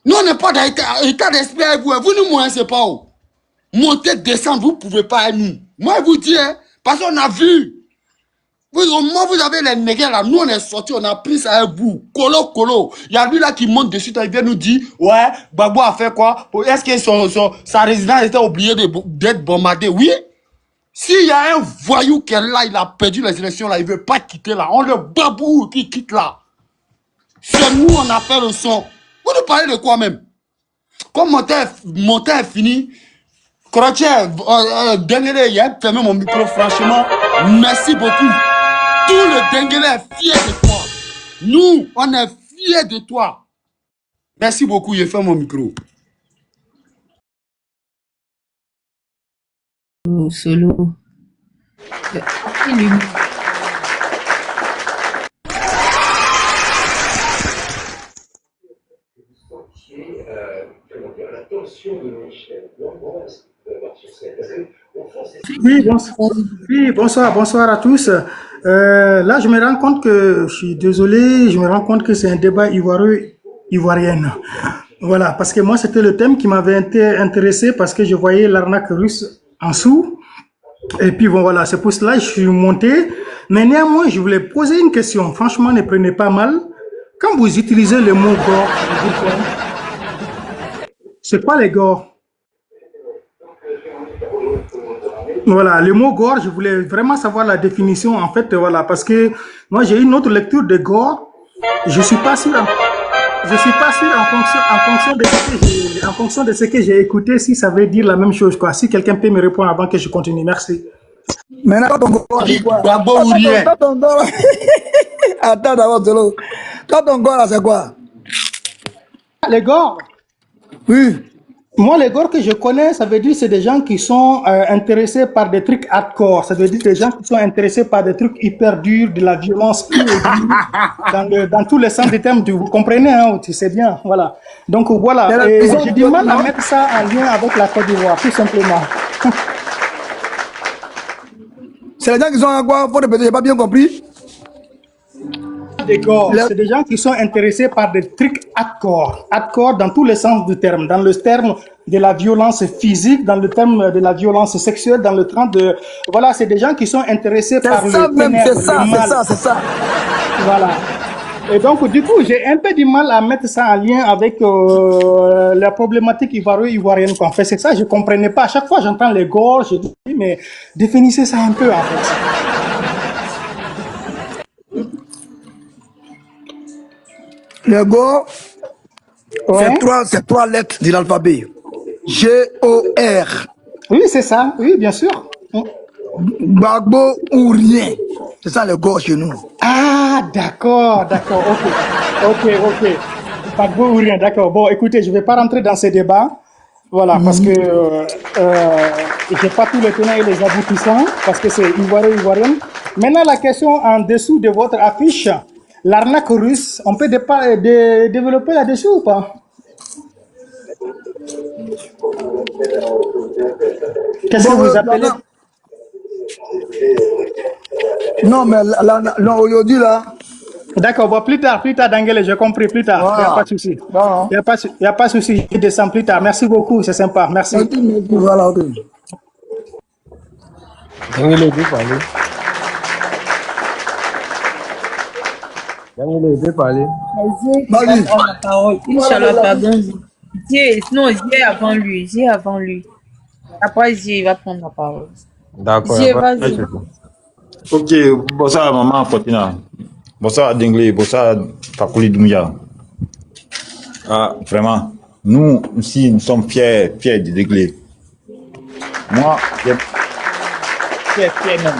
Nous, on n'est pas dans l'état d'esprit avec vous. Vous nous moyens, c'est pas où. Monter, descendre, vous ne pouvez pas avec nous. Moi, je vous dis, hein, parce qu'on a vu. Moi, vous avez les nègres là, nous on est sortis, on a pris ça avec vous. Colo. Il y a lui là qui monte dessus, il vient nous dire, ouais, Gbagbo a fait quoi? Est-ce que sa résidence était oubliée d'être bombardée? Oui. S'il y a un voyou qui est là, il a perdu les élections là, il ne veut pas quitter là. On le babou qui quitte là. C'est nous, on a fait le son. Vous nous parlez de quoi même? Comme mon temps est fini, Crotier, Dengele, il a fermé mon micro, franchement, merci beaucoup. Tout le Dengele est fier de toi. Nous, on est fiers de toi. Merci beaucoup, j'ai fait mon micro. Solo. Bonsoir à tous. Là, je me rends compte que, je suis désolé, je me rends compte que c'est un débat ivoirienne. Voilà, parce que moi, c'était le thème qui m'avait intéressé parce que je voyais l'arnaque russe en dessous. Et puis bon, voilà, c'est pour cela que je suis monté. Mais néanmoins, je voulais poser une question. Franchement, ne prenez pas mal. Quand vous utilisez le mot gore, c'est quoi les gores? Voilà, le mot gore, je voulais vraiment savoir la définition, en fait, voilà, parce que moi, j'ai une autre lecture de gore. Je suis pas sûr, je suis pas sûr en fonction de ce que j'ai écouté, si ça veut dire la même chose, quoi. Si quelqu'un peut me répondre avant que je continue, merci. Maintenant, ton gore, c'est quoi? Gbagbo ou rien. Toi, ton gore, attends d'abord, Zolo. Toi, ton gore, là, c'est quoi? Les gores, Oui. moi, les gores que je connais, ça veut dire c'est des gens qui sont intéressés par des trucs hardcore. Ça veut dire des gens qui sont intéressés par des trucs hyper durs, de la violence pure et dure, dans tous les sens du terme. Vous comprenez, hein, tu sais bien. Voilà. Donc voilà. Et j'ai du mal à mettre ça en lien avec la Côte d'Ivoire, tout simplement. C'est les gens qui sont à quoi? Faut répéter, j'ai pas bien compris. Des gores, c'est des gens qui sont intéressés par des trucs hardcore. Hardcore dans tous les sens du terme. Dans le terme de la violence physique, dans le terme de la violence sexuelle, dans le terme de... Voilà, c'est des gens qui sont intéressés par le ténèbre, le mal. C'est ça. Voilà. Et donc, du coup, j'ai un peu du mal à mettre ça en lien avec la problématique ivoirienne qu'on fait. C'est ça, je ne comprenais pas. À chaque fois, j'entends les gores, je dis, mais définissez ça un peu, en fait. Le gore, c'est trois lettres de l'alphabet. G-O-R. Oui, c'est ça. Oui, bien sûr. Gbagbo ou rien. C'est ça le gore chez nous. Ah, d'accord. Ok. Gbagbo ou rien, d'accord. Bon, écoutez, je ne vais pas rentrer dans ces débats. Voilà, parce que je n'ai pas tous les tenants et les aboutissants, parce que c'est ivoirien. Maintenant, la question en dessous de votre affiche, l'arnaque russe, on peut développer là-dessus ou pas? Qu'est-ce que vous appelez? Non, mais aujourd'hui, là. D'accord, bon, plus tard, Dangele, j'ai compris, plus tard. Il n'y a pas de souci. Il n'y a pas de souci, je descends plus tard. Merci beaucoup, c'est sympa, merci. Voilà, ok. Dangele peut parler. Dangele peut parler. Vas-y, prends la parole. Inch'Allah, pardon. J'ai avant lui. Après, il va prendre la parole. D'accord. Vas-y. Ok, bonsoir maman Fortina. Bonsoir Dengle, bonsoir Fakuli Doumbia. Ah, vraiment, nous aussi, nous sommes fiers de Dengle. Moi, fier même.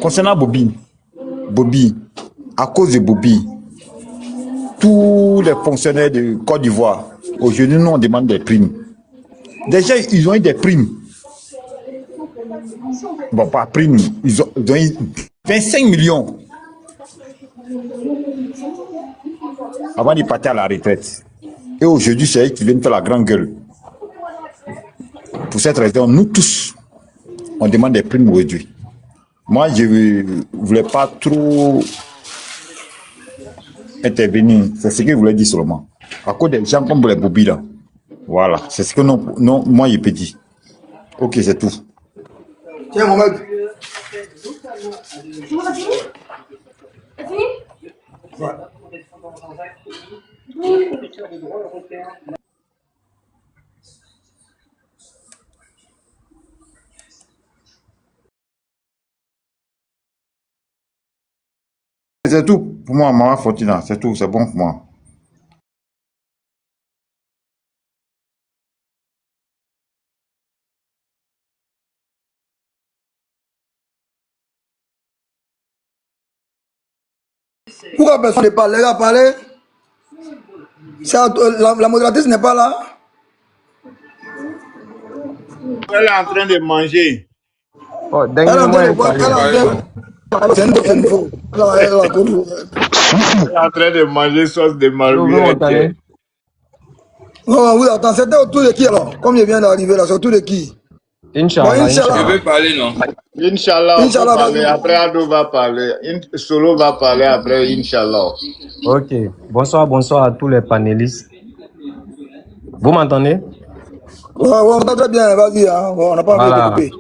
Concernant Bobby, à cause de Bobby, tous les fonctionnaires de Côte d'Ivoire, aujourd'hui, nous, on demande des primes. Déjà, ils ont eu des primes. Bon, pas prime, ils ont eu 25 millions avant de partir à la retraite. Et aujourd'hui, c'est eux qui viennent faire la grande gueule. Pour cette raison, nous tous, on demande des primes aujourd'hui. Moi, je ne voulais pas trop intervenir. C'est ce que je voulais dire seulement. À cause des gens comme les Bobby là. Voilà, c'est ce que non, moi, je peux dire. Ok, c'est tout. Tiens, Mohamed. C'est tout pour moi, maman Fortina. C'est tout, c'est bon pour moi. Pourquoi personne ne parle? Les gars, parlez. La modératrice n'est pas là. Elle est en train de manger. Oh, Elle est en train de boire. Elle est en train de manger sauce de marguerite. Non, oui, attends, c'était autour de qui alors? Comme il vient d'arriver là, c'est autour de qui? Inch'Allah. Je vais parler, non? Inch'Allah, on va parler. Après, Ado va parler. Solo va parler après, Inch'Allah. Ok. Bonsoir à tous les panélistes. Vous m'entendez? Ouais, on entend très bien, vas-y, hein. On n'a pas envie de couper.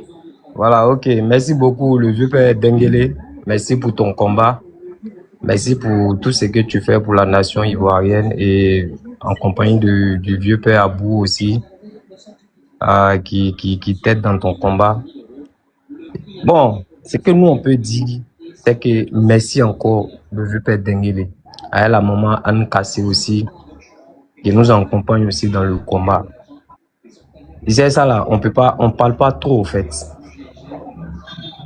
Voilà, ok. Merci beaucoup, le vieux père Denguele. Merci pour ton combat. Merci pour tout ce que tu fais pour la nation ivoirienne et en compagnie du vieux père Abou aussi. qui t'aident dans ton combat. Bon, ce que nous on peut dire, c'est que merci encore le vieux père Dengele. À la maman Anne Kassé aussi, qui nous accompagne aussi dans le combat. C'est ça là, on parle pas trop au fait.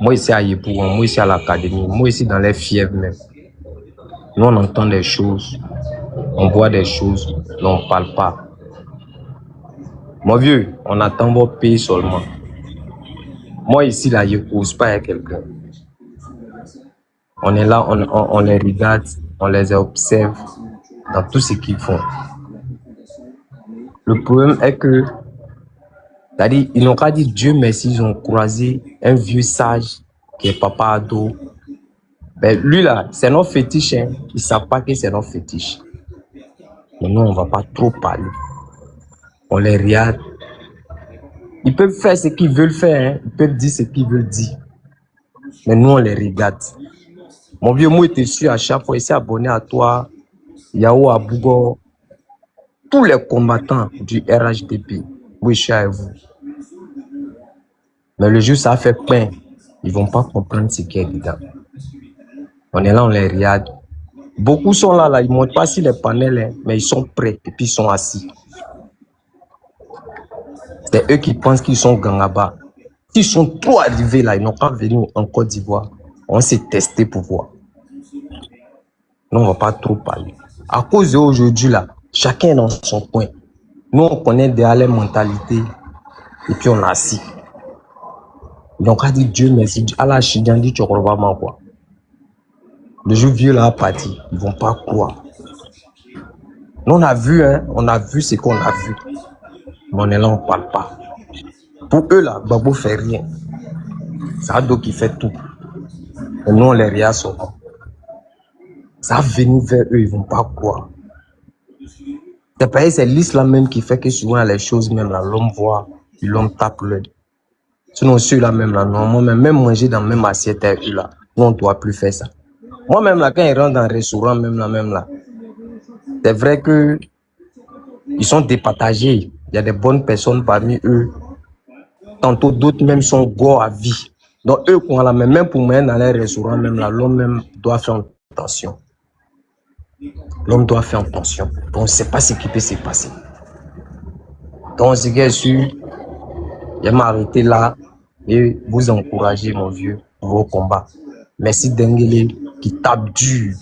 Moi ici à Yépougon, moi ici à l'académie, moi ici dans les fièvres même. Nous on entend des choses, on voit des choses, mais on parle pas. Mon vieux, on attend vos pays seulement. Moi ici là, je cause pas avec quelqu'un. On est là, on les regarde, on les observe dans tout ce qu'ils font. Le problème est que, c'est-à-dire, ils n'ont pas dit Dieu merci, ils ont croisé un vieux sage qui est Papa Ado. Ben, lui là, c'est notre fétiche, hein. Ils ne savent pas que c'est notre fétiche. Mais nous, on ne va pas trop parler. On les regarde. Ils peuvent faire ce qu'ils veulent faire, hein. Ils peuvent dire ce qu'ils veulent dire. Mais nous, on les regarde. Mon vieux, moi, je suis à chaque fois ici abonné à toi, Yao Abougo, tous les combattants du RHDP. Oui, je suis avec vous. Mais le jour, ça fait peine. Ils ne vont pas comprendre ce qui est dedans. On est là, on les regarde. Beaucoup sont là, ils ne montent pas sur les panels, hein, mais ils sont prêts et puis ils sont assis. C'est eux qui pensent qu'ils sont Gangaba. S'ils sont trop arrivés là, ils n'ont pas venu en Côte d'Ivoire. On s'est testé pour voir. Nous, on ne va pas trop parler. À cause d'aujourd'hui là, chacun est dans son coin. Nous, on connaît déjà les mentalités et puis on est assis. Donc, on dit Dieu merci. Allah Chidian dit Tchokorobama quoi. Le jour vieux là a parti, ils ne vont pas croire. Nous, on a vu, hein, on a vu ce qu'on a vu. Mais on est là, on ne parle pas. Pour eux là, Babo ne fait rien. C'est Ado qui fait tout. Et nous, on les regarde seulement. Ça va venir vers eux, ils ne vont pas croire. C'est l'islam même qui fait que souvent les choses, même là, l'homme voit, puis l'homme tape l'œil. Sinon, ceux-là même là, normalement, même manger dans la même assiette avec eux là, nous, on ne doit plus faire ça. Moi-même là, quand ils rentrent dans un restaurant, même là, c'est vrai que ils sont départagés. Il y a des bonnes personnes parmi eux. Tantôt, d'autres même sont gore à vie. Donc, eux, quand la même pour moi, dans les restaurants, même là, l'homme même doit faire attention. L'homme doit faire attention. Donc, on ne sait pas ce qui peut se passer. Donc, ce qui est sûr, je vais m'arrêter là et vous encourager, mon vieux, pour vos combats. Merci Dengele qui tape dur.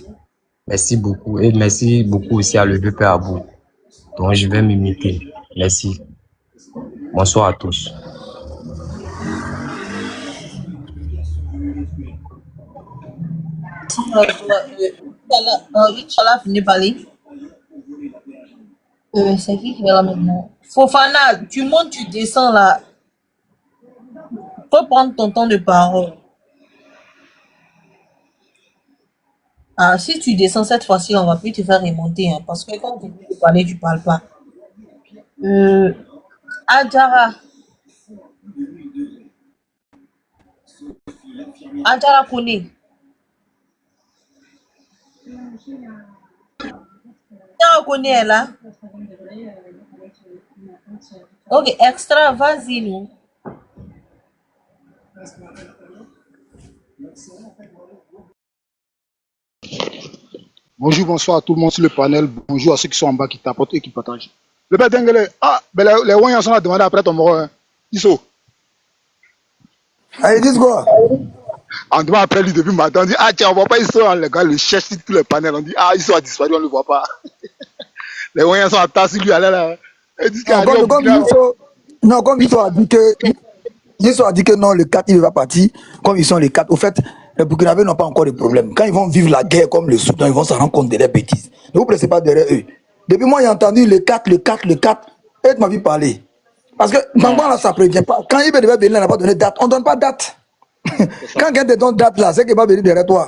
Merci beaucoup. Et merci beaucoup aussi à le vieux père Abou. Donc, je vais m'imiter. Merci. Bonsoir à tous. Inch'Allah, venez parler. C'est qui est là maintenant? Fofana, tu montes, tu descends là. Faut prendre ton temps de parole. Ah, si tu descends cette fois-ci, on va plus te faire remonter. Hein, parce que quand tu veux parler, tu parles pas. Adjara. Adjara Kone. Adjara Kone est là. Ok, extra, vas-y, nous. Bonjour, bonsoir à tout le monde sur le panel. Bonjour à ceux qui sont en bas qui tapotent et qui partagent. Le père Dengele, ben les Wanyans sont là demander après ton mort. Ils Allez, dis quoi? On demande après lui depuis matin. On dit, tiens, on voit pas Isso. Les gars le cherchent sur tous les panels. On dit, Isso a disparu, on ne le voit pas. Les Wanyans sont attaqués sur lui. Allez, comme Isso a dit que. Isso a dit que non, le 4, il va partir. Comme ils sont les 4. Au fait, les Burkinabés n'ont pas encore de problème. Quand ils vont vivre la guerre comme le Soudan, ils vont se rendre compte de leurs bêtises. Ne vous pressez pas derrière eux. Depuis moi, j'ai entendu le 4. Et tu m'as vu parler. Parce que maintenant, là, ça ne prévient pas. Quand il devait venir, il n'a pas donné date. On ne donne pas date. Quand quelqu'un te donne date là, c'est qu'il va venir derrière toi.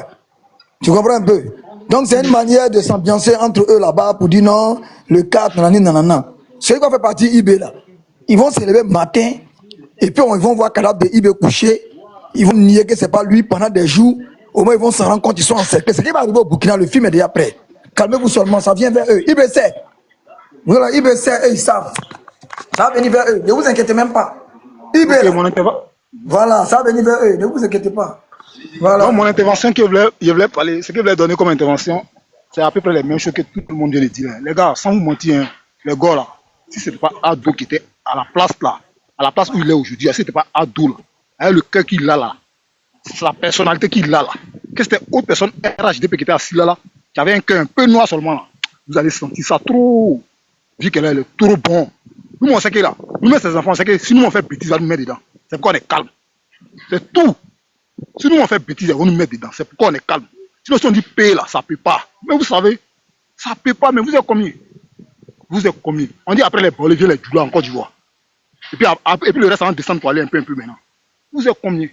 Tu comprends un peu? Donc, c'est une manière de s'ambiancer entre eux là-bas pour dire non, le 4, nanana. Ceux qui vont faire partie IB là, ils vont se lever matin et puis ils vont voir cadavre de IB couché. Ils vont nier que ce n'est pas lui pendant des jours. Au moins, ils vont se rendre compte qu'ils sont encerclés. Ce qui va arriver au Burkina, le film est déjà prêt. Calmez-vous seulement, ça vient vers eux. IB sait. Voilà, IB sait et ils savent. Ça va venir vers eux. Ne vous inquiétez même pas. Ok, mon intervention. Voilà, ça va venir vers eux. Ne vous inquiétez pas. Voilà. Non, mon intervention que je voulais parler, ce que je voulais donner comme intervention, c'est à peu près les mêmes choses que tout le monde vient de dire. Les gars, sans vous mentir, hein, les gars là, si ce n'était pas Ado qui était à la place là, à la place où il est aujourd'hui, si ce n'était pas Ado là, avec le cœur qu'il a là, c'est la personnalité qu'il a là, que c'était autre personne RHDP qui était assis là, qui avait un cœur un peu noir seulement là, vous allez sentir ça trop, vu qu'elle est trop bon. Nous, on sait qu'il là, nous, ces enfants, c'est que si nous on fait bêtise, on nous met dedans. C'est pourquoi on est calme. C'est tout. Si nous on fait bêtise, on nous met dedans. C'est pourquoi on est calme. Sinon, si on dit paye là, ça ne peut pas. Mais vous savez, ça ne peut pas, mais vous êtes combien? Vous êtes combien? On dit après les Boliviens, les Djoula en Côte d'Ivoire. Et puis le reste, on descend pour aller un peu maintenant. Vous êtes combien?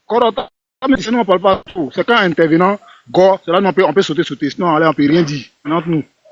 Corota, mais sinon on ne parle pas trop. C'est quand un intervenant, go, c'est là on peut sauter. Sinon, allez, on ne peut rien dire. Maintenant, nous.